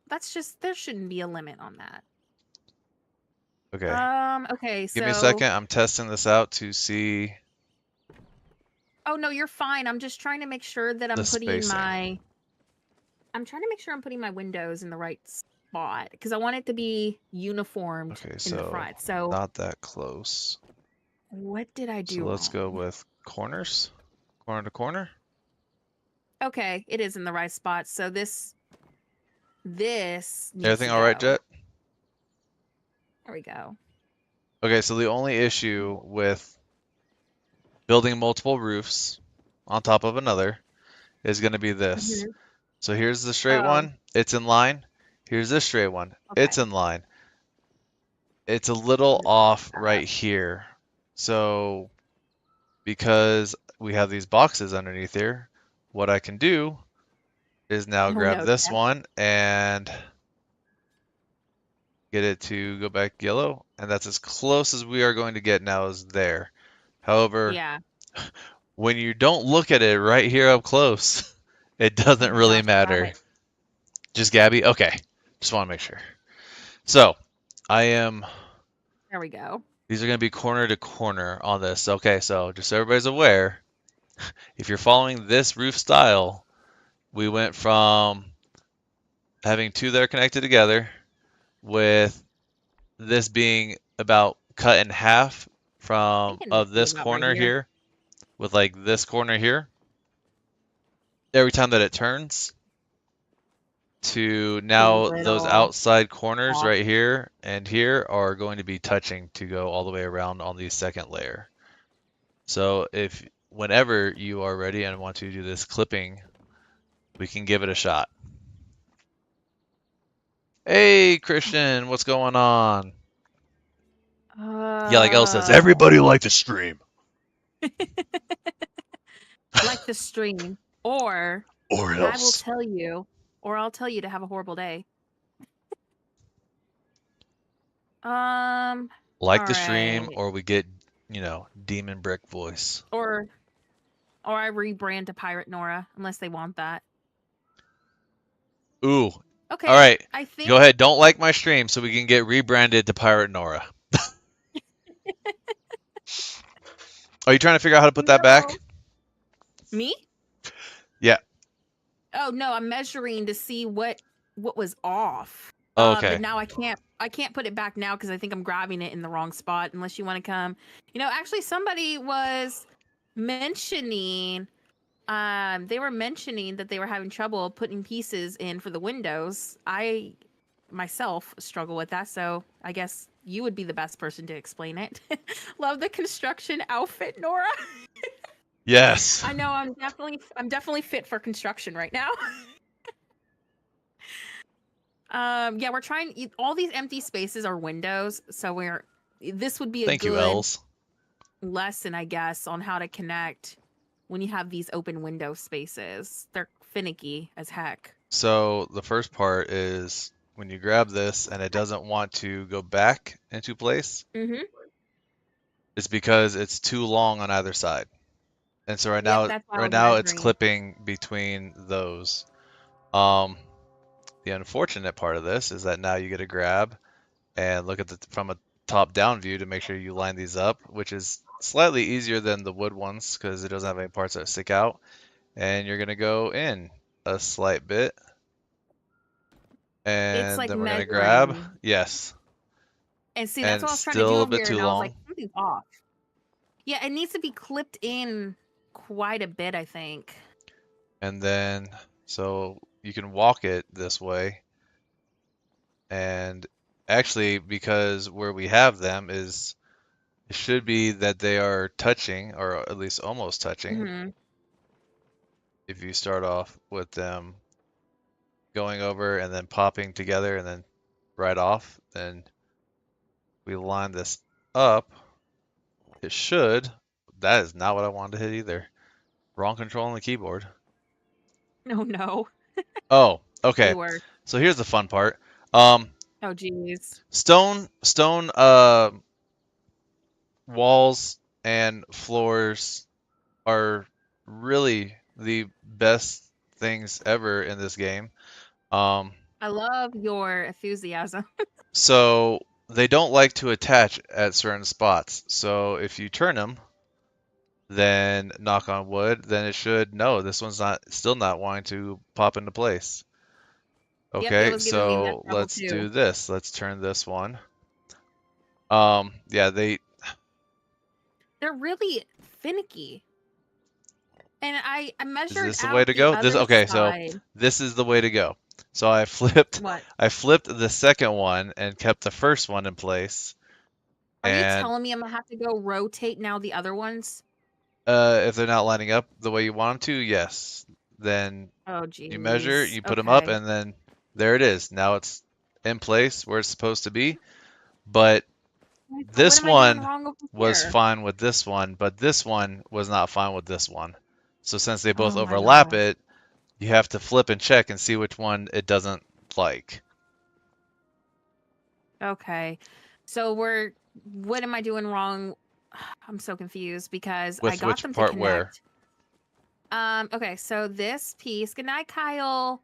That's just there shouldn't be a limit on that. Okay. Okay, Give me a so second. I'm testing this out to see oh no, you're fine. I'm just trying to make sure that the spacing. I'm trying to make sure I'm putting my windows in the right spot because I want it to be uniformed Okay, in the so front. So not that close. what did I So do let's go wrong? with corners, corner to corner. Okay, it is in the right spot. So this needs Everything to all right, go. Jet? There we go. Okay, so the only issue with building multiple roofs on top of another is going to be this. Hmm. So here's the straight Oh, one, it's in line. Here's this straight one, okay. it's in line. It's a little I'm gonna fix off that. right here. So because we have these boxes underneath here, what I can do is now Oh grab no, this Jeff. one and get it to go back yellow, and that's as close as we are going to get now is there. However, Yeah. when you don't look at it right here up close, it Oh doesn't my really gosh, grab matter. it. Just Gabby? Okay. Just want to make sure. So, I am, There we go. these are going to be corner to corner on this. Okay, so just so everybody's aware, if you're following this roof style, we went from having two that are connected together with this being about cut in half from Thinking this of be this about right corner here. here with like this corner here every time that it turns to A now those little outside corners off. right here and here are going to be touching to go all the way around on the second layer. So if whenever you are ready and want to do this clipping, we can give it a shot. Hey Christian, what's going on? Yeah, like Elle says, Uh, everybody like to stream. like the stream, or Or I will else. tell you, or I'll tell you to have a horrible day. Like All the stream, right. or we get, demon brick voice. Or I rebrand to Pirate Nora, unless they want that. Ooh, all Okay, right. I think Go ahead. Don't like my stream so we can get rebranded to Pirate Nora. Are you trying to figure out how to put that back? no. Me? Yeah. Oh no, I'm measuring to see what was off. But Okay. now I can't put it back now because I think I'm grabbing it in the wrong spot. Unless you want to come, actually somebody was mentioning, they were mentioning that they were having trouble putting pieces in for the windows. I myself struggle with that, so I guess you would be the best person to explain it. Love the construction outfit, Nora. Yes. I know I'm definitely fit for construction right now. Yeah, we're trying all these empty spaces are windows, so this would be a Thank you, good Els. lesson, I guess, on how to connect when you have these open window spaces. They're finicky as heck. So the first part is when you grab this and it doesn't want to go back into place, Mm-hmm. it's because it's too long on either side. And so Yep, that's why I right was now it's measuring. clipping between those. Um, the unfortunate part of this is that now you get to grab and look at from a top-down view to make sure you line these up, which is slightly easier than the wood ones because it doesn't have any parts that stick out. And you're gonna go in a slight bit, It's and like then we're gonna grab, measuring. yes, And see, that's and what I it's was trying to do still a over bit here, too and I was like, long. something's off. Yeah, it needs to be clipped in quite a bit, I think. And then, so you can walk it this way, and actually, because where we have them is, it should be that they are touching, or at least almost touching. Mm-hmm. if you start off with them going over and then popping together and then right off, then we line this up. It should. That is not what I wanted to hit either. Wrong control on the keyboard. No, no. Oh, okay. We were. So here's the fun part. Um, Oh, geez. stone walls and floors are really the best things ever in this game. Um, I love your enthusiasm. so they don't like to attach at certain spots. So if you turn them, then knock on wood, then it should no, this one's not still not wanting to pop into place. Yep, it Okay, was giving me that so trouble let's too. do this. Let's turn this one. Yeah, They're really finicky. And I is measured this the way out to the go? This other okay, so side. this is the way to go. So I flipped What? I flipped the second one and kept the first one in place. Are you And telling me I'm gonna have to go rotate now the other ones? if they're not lining up the way you want them to, yes. Then Oh, you measure, geez. you put them up, Okay. and then there it is. Now it's in place where it's supposed to be. But So what this am I doing one wrong over was here? fine with this one, but this one was not fine with this one. So since they both Oh my overlap gosh. it, you have to flip and check and see which one it doesn't like. Okay. So what am I doing wrong? I'm so confused because I With got which them to part where? connect. Okay, so this piece, good night, Kyle.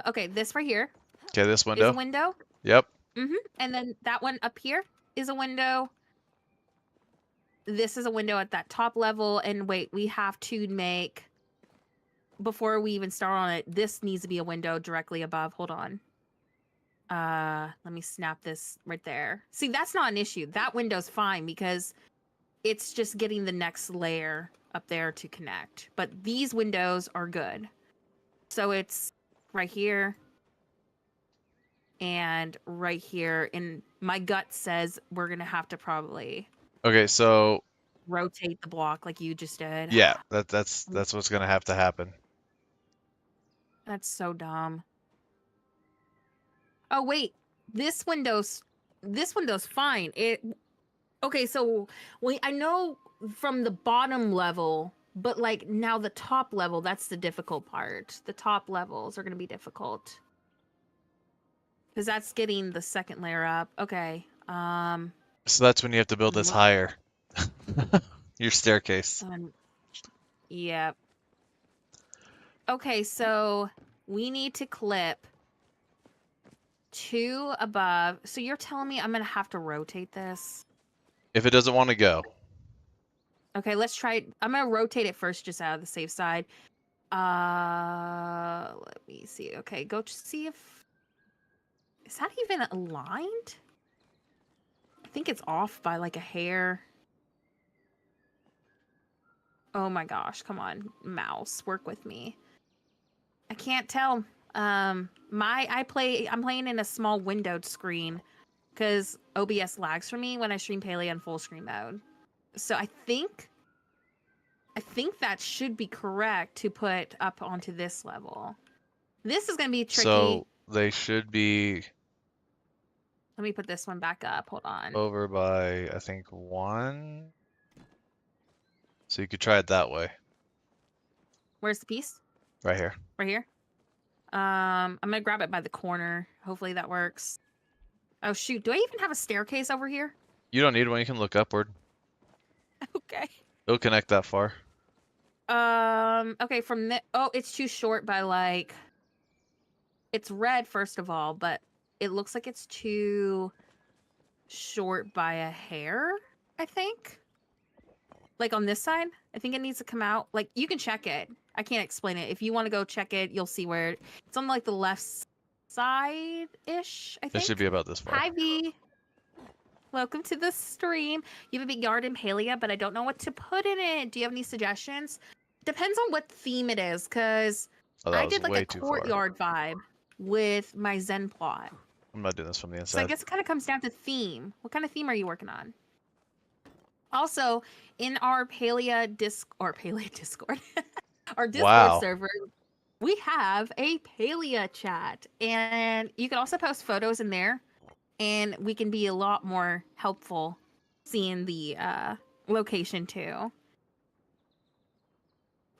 Okay, this right here Okay, this is a window. window. Yep. And then that one up here is a window. This is a window at that top level. And wait, we have to make, before we even start on it, this needs to be a window directly above. Hold on. Let me snap this right there. See, that's not an issue. That window's fine because it's just getting the next layer up there to connect. But these windows are good. So it's right here and right here. And my gut says we're going to have to probably Okay, so rotate the block like you just did. yeah, that's what's gonna have to happen. That's so dumb. Oh wait, this window's fine. Okay, so I know from the bottom level, but like now the top level, that's the difficult part. The top levels are going to be difficult. Cuz that's getting the second layer up. Okay. So that's when you have to build this Look, higher. Your staircase. yeah. Okay, so we need to clip two above. So you're telling me I'm going to have to rotate this? If it doesn't want to go. Okay, let's try it. I'm going to rotate it first just out of the safe side. Let me see. Okay, go see if is that even aligned? I think it's off by like a hair. Oh my gosh, come on, mouse, work with me. I can't tell. I'm playing in a small windowed screen because OBS lags for me when I stream Palia in full screen mode. So I think that should be correct to put up onto this level. This is gonna be tricky. So they should be Let me put this one back up. Hold on. over by, I think, one. So you could try it that way, Where's the piece? right here. Right here. I'm gonna grab it by the corner. Hopefully that works. Oh shoot, do I even have a staircase over here? You don't need one, you can look upward. Okay. It'll connect that far. Okay, from the oh, it's too short by like it's red first of all, but it looks like it's too short by a hair, I think. Like on this side, I think it needs to come out. Like you can check it. I can't explain it. If you want to go check it, you'll see where it's on like the left side-ish, I It should think. be about this far. Hi V. Welcome to the stream. You have a big yard in Palia, but I don't know what to put in it. Do you have any suggestions? Depends on what theme it is, because Oh, that I was did like way a too far. courtyard vibe with my Zen plot. I'm not doing this from the So I inside. guess it kind of comes down to theme. What kind of theme are you working on? Also, in our Palia Discord, our Discord Wow. server, we have a Palia chat, and you can also post photos in there, and we can be a lot more helpful seeing the location too.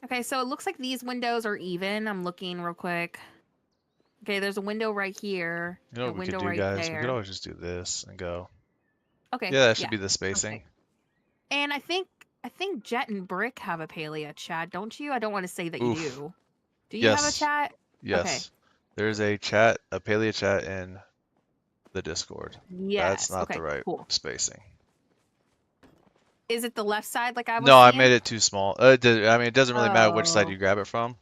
Okay, so it looks like these windows are even. I'm looking real quick. Okay, there's a window right here, You know a what we could window do, right guys? We could there. always just do this and go. Okay, Yeah, that should yeah, be the spacing. perfect. And I think Jet and Brick have a Palia chat, don't you? I don't want to say that you Oof. do. Do you have a Yes. chat? Okay. Yes. There's a chat, a Palia chat in the Discord. That's Yes. not the Okay, right cool. spacing. Is it the left side like I was No, I seeing? made it too small. I mean, it doesn't really matter which side Oh, you grab it from.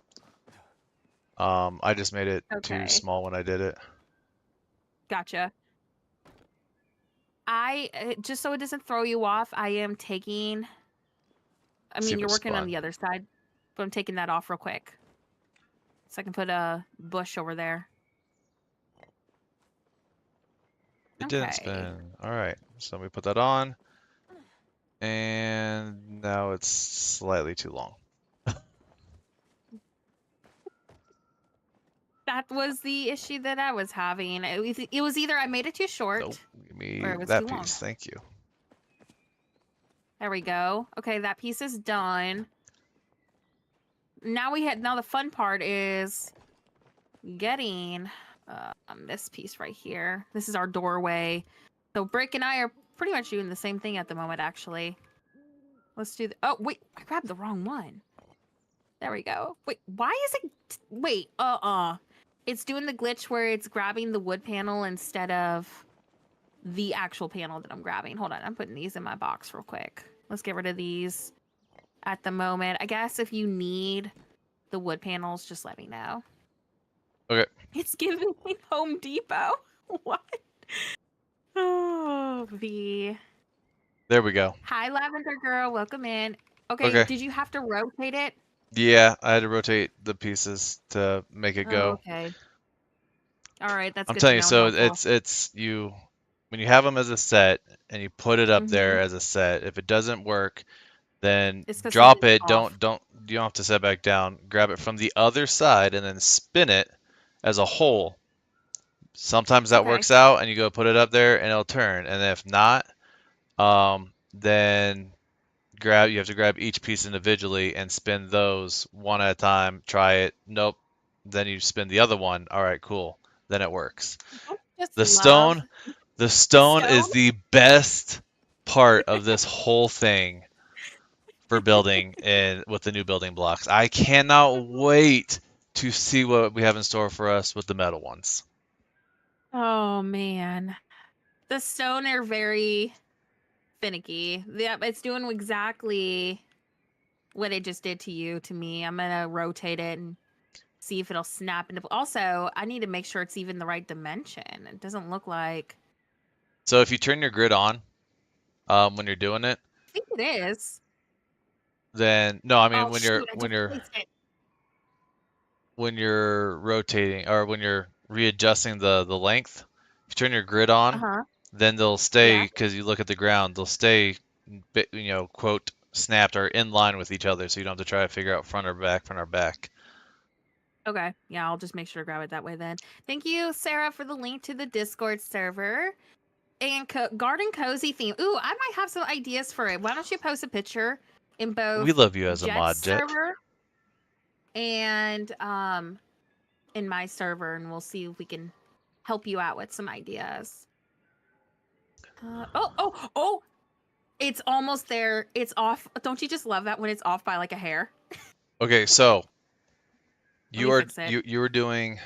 I just made it too okay. small when I did it. Gotcha. Just so it doesn't throw you off, I am taking, I See mean, if you're it working on spun. the other side, but I'm taking that off real quick. So I can put a bush over there. It didn't Okay. spin. All right, so we put that on, and now it's slightly too long. That was the issue that I was having. It was either I made it too Nope, short give or me it was that too long. piece. Thank you. There we go. Okay, that piece is done. Now the fun part is getting this piece right here. This is our doorway. So Brick and I are pretty much doing the same thing at the moment, actually. Let's do the. Oh wait, I grabbed the wrong one. There we go. Wait, why is it? Wait, it's doing the glitch where it's grabbing the wood panel instead of the actual panel that I'm grabbing. Hold on, I'm putting these in my box real quick. Let's get rid of these at the moment. I guess if you need the wood panels, just let me know. Okay, It's giving me Home Depot. What? Oh, V. there we go. Hi, Lavender Girl. Welcome in. Okay, Okay. did you have to rotate it? Yeah, I had to rotate the pieces to make it Oh, go. okay. All right, that's I'm good to telling you, know and so helpful. it's you when you have them as a set and you put it up Mm-hmm. there as a set. If it doesn't work, then It's because drop something's it. off. You don't have to set back down. Grab it from the other side and then spin it as a whole. Sometimes that Okay. works out and you go put it up there and it'll turn. And if not, then you have to grab each piece individually and spin those one at a time. Try it. Nope. Then you spin the other one. All right, cool. Then it works. Don't you just The love stone, the the stone stone? is the best part of this whole thing for building and with the new building blocks. I cannot wait to see what we have in store for us with the metal ones. Oh man. The stone are very finicky. Yep, it's doing exactly what it just did to you to me. I'm gonna rotate it and see if it'll snap into. Also, I need to make sure it's even the right dimension. It doesn't look like. So if you turn your grid on when you're doing it, I think it is. then no, I mean Oh shoot! I just placed it. when you're rotating or when you're readjusting the length, if you turn your grid Uh on, huh. then they'll stay Yeah. because you look at the ground, they'll stay, quote, snapped or in line with each other, so you don't have to try to figure out front or back. Okay. Yeah, I'll just make sure to grab it that way then. Thank you, Sarah, for the link to the Discord server. And garden cozy theme. Ooh, I might have some ideas for it. Why don't you post a picture in We both love you as a Jet's mod, Jet. server and in my server, and we'll see if we can help you out with some ideas. Oh! It's almost there. It's off. Don't you just love that when it's off by like a hair? Okay, so Let me fix it. you were doing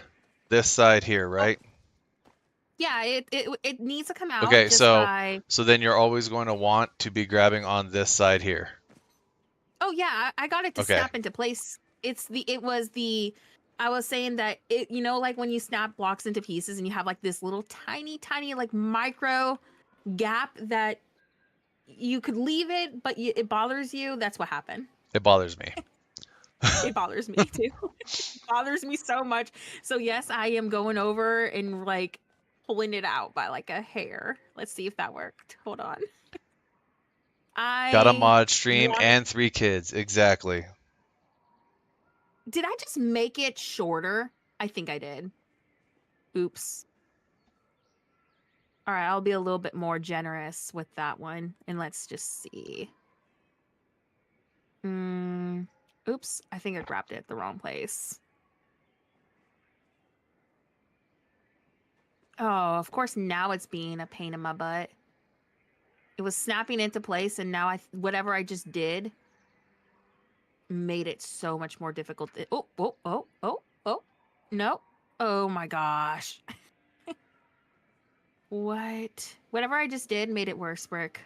this side here, Oh, right? yeah. It needs to come out Okay, just so by. then you're always going to want to be grabbing on this side here. Oh yeah, I got it to Okay. snap into place. I was saying that like when you snap blocks into pieces and you have like this little tiny like micro gap that you could leave it, but it bothers you. That's what happened. It bothers me. It bothers me too. It bothers me so much. So yes, I am going over and like pulling it out by like a hair. Let's see if that worked. Hold on. Got a I mod stream want and 3 kids. Exactly. Did I just make it shorter? I think I did. Oops. All right, I'll be a little bit more generous with that one. And let's just see. Oops, I think I grabbed it at the wrong place. Oh, of course, now it's being a pain in my butt. It was snapping into place, and now whatever I just did made it so much more difficult. Oh. No. Oh my gosh. What? Whatever I just did made it worse, Brick.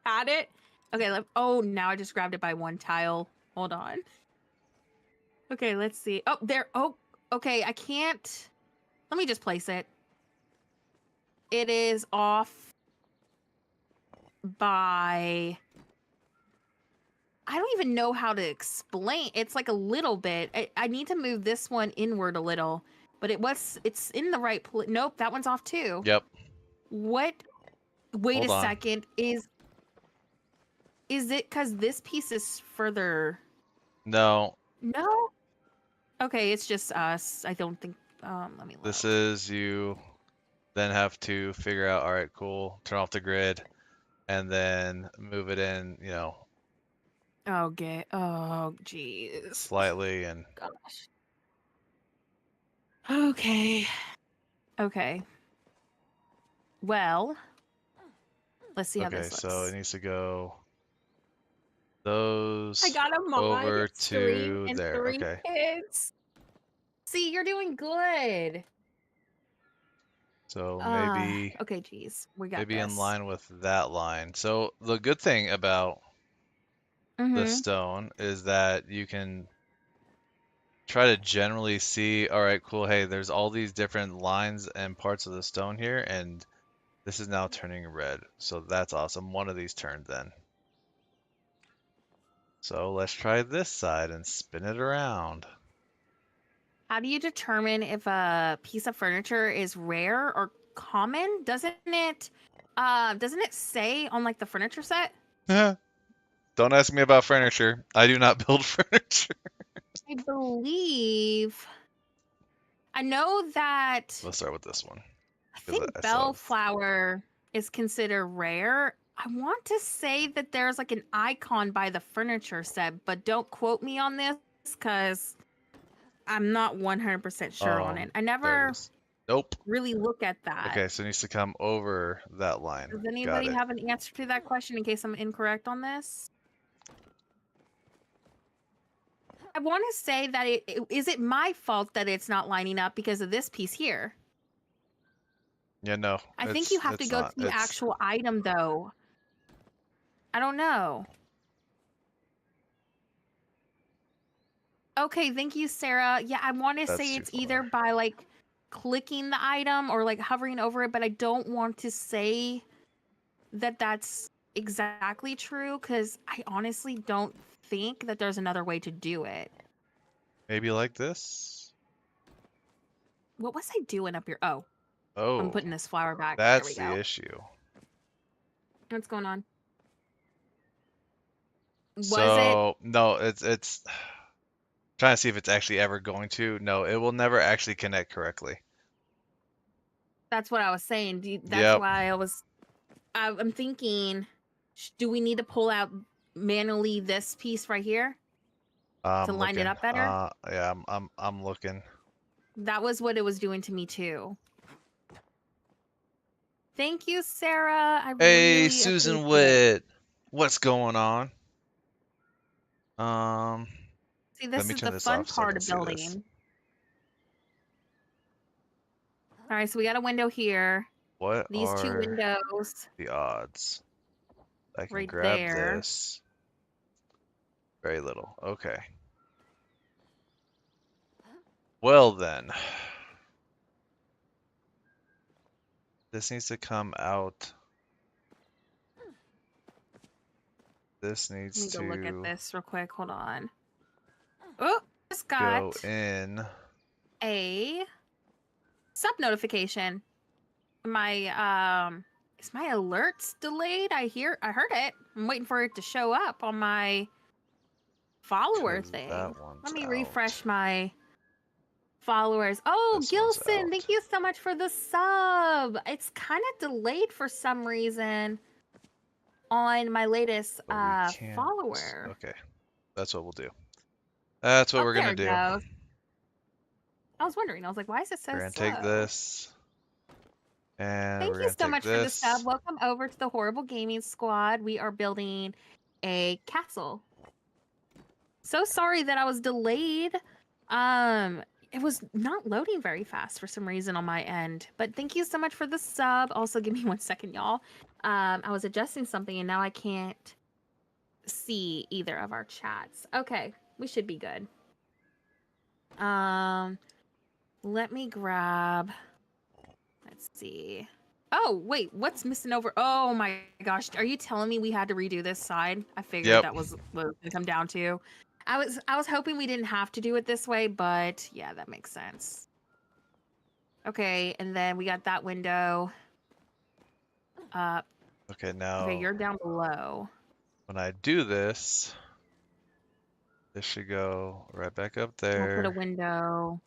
Had it? Okay, oh, now I just grabbed it by one tile. Hold on. Okay, let's see. Oh, there. Oh, okay, I can't. Let me just place it. It is off by... I don't even know how to explain. It's like a little bit. I need to move this one inward a little, but it's in the right place. Nope, that one's off too. Yep. What? Wait a Hold on. second. Is it because this piece is further? No. No. Okay, it's just us. I don't think. Let me look. This is you. Then have to figure out. All right, cool. Turn off the grid, and then move it in. You know. Okay. Oh, jeez. Slightly and. Gosh. Okay. Okay. Well, let's see how Okay, this looks. so it needs to go. Those I got a mod, over stream, to and there. 3 Okay. kids. See, you're doing good. So maybe Okay, geez, we got maybe this. in line with that line. So the good thing about the stone is that you can try to generally see, all right, cool, hey, there's all these different lines and parts of the stone here, and this is now turning red. So that's awesome. One of these turned then. So let's try this side and spin it around. How do you determine if a piece of furniture is rare or common? Doesn't it say on like the furniture set? Don't ask me about furniture. I do not build furniture. I believe. I know that. Let's start with this one. I 'Cause think I saw it. bellflower is considered rare. I want to say that there's like an icon by the furniture set, but don't quote me on this because I'm not 100% sure on it. I There never it is. Nope. really look at that. Okay, so it needs to come over that line. Does Got anybody it. have an answer to that question in case I'm incorrect on this? I want to say that is it my fault that it's not lining up because of this piece here? Yeah, no. I think you have to go to the actual item though. I don't know. Okay, thank you, Sarah. Yeah, I want to say it's either by like clicking the item or like hovering over it, but I don't want to say that that's exactly true because I honestly don't think that there's another way to do it. Maybe like this? What was I doing up here? Oh, Oh, I'm putting this flower back. that's There we the go. issue. What's going on? So, no, it's trying to see if it's actually ever going to. No, it will never actually connect correctly. That's what I was saying. That's Yep. why I'm thinking, do we need to pull out manually this piece right here to line it up better? Yeah, I'm looking. That was what it was doing to me too. Thank you, Sarah. I Hey, really Susan appreciate Witt. What's going on? See, Let this me is turn the this fun off so I part can of see this. building. All right, so we got a window here. What These two are windows the odds? I can right grab there. this. Very little. Okay. Well then. This needs to come out. This needs Let me go look at to this real quick. Hold on. Oh, just go got in. a sub notification. Is my alerts delayed? I heard it. I'm waiting for it to show up on my follower 'cause thing. that one's Let me out. refresh my followers. Oh, This one's Gilson, thank out. you so much for the sub. It's kind of delayed for some reason on my latest But we can't. follower. Okay, that's what we'll do. That's what Oh, we're there gonna it do. goes. I was wondering. I was like, why is it so We're gonna slow? take this, and Thank we're you gonna so take much for the sub. this. Welcome over to the Horrible Gaming Squad. We are building a castle. So sorry that I was delayed. It was not loading very fast for some reason on my end. But thank you so much for the sub. Also, give me 1 second, y'all. I was adjusting something and now I can't see either of our chats. Okay, we should be good. Let me grab. Let's see. Oh, wait, what's missing over? Oh my gosh, are you telling me we had to redo this side? I figured Yep. that was what it was gonna come down to. I was hoping we didn't have to do it this way, but yeah, that makes sense. Okay, and then we got that window up. Okay, now Okay, you're down below. when I do this, this should go right back up We'll put a there. window.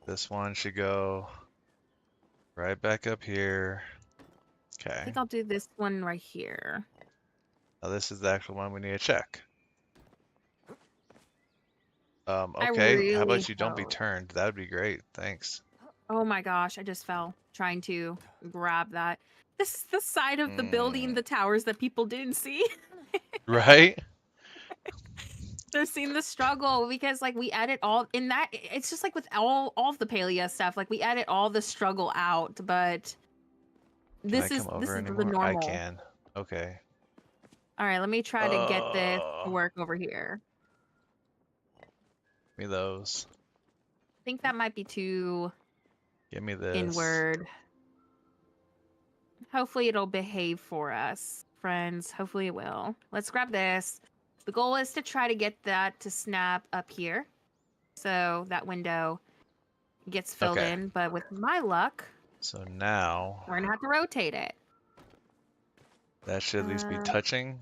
This one should go right back up here. I Okay. think I'll do this one right here. Now this is the actual one we need to check. I Okay, how really about you don't be hope. turned? That would be great. Thanks. Oh my gosh, I just fell trying to grab that. This is the side of the building, the towers that people didn't see. Right? They're seeing the struggle because like we edit all in that it's just like with all of the Palia stuff, like we edit all the struggle out, but Can I this come is over the anymore? I normal. can. Okay. All right, let me try to get this to work over here. Give me those. I think that might be too Give me this. inward. Hopefully it'll behave for us, friends. Hopefully it will. Let's grab this. The goal is to try to get that to snap up here. So that window gets filled Okay. in. But with my luck, So now we're going to have to rotate it. that should at least be touching.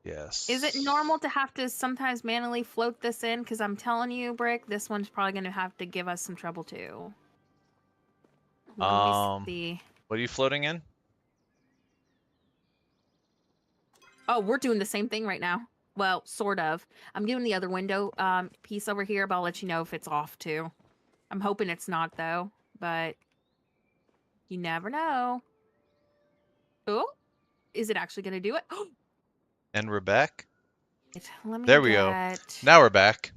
Yes. Is it normal to have to sometimes manually float this in? Because I'm telling you, Brick, this one's probably going to have to give us some trouble too. Let me see. What are you floating in? Oh, we're doing the same thing right now. Well, sort of. I'm doing the other window piece over here, but I'll let you know if it's off too. I'm hoping it's not though, but you never know. Oh, is it actually going to do it? And we're back. Let me There we go. Now we're back.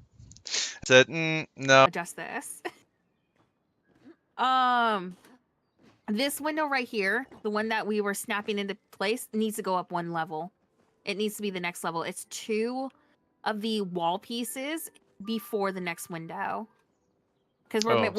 Said no. Adjust this. This window right here, the one that we were snapping into place, needs to go up 1 level. It needs to be the next level. It's 2 of the wall pieces before the next window. Because we're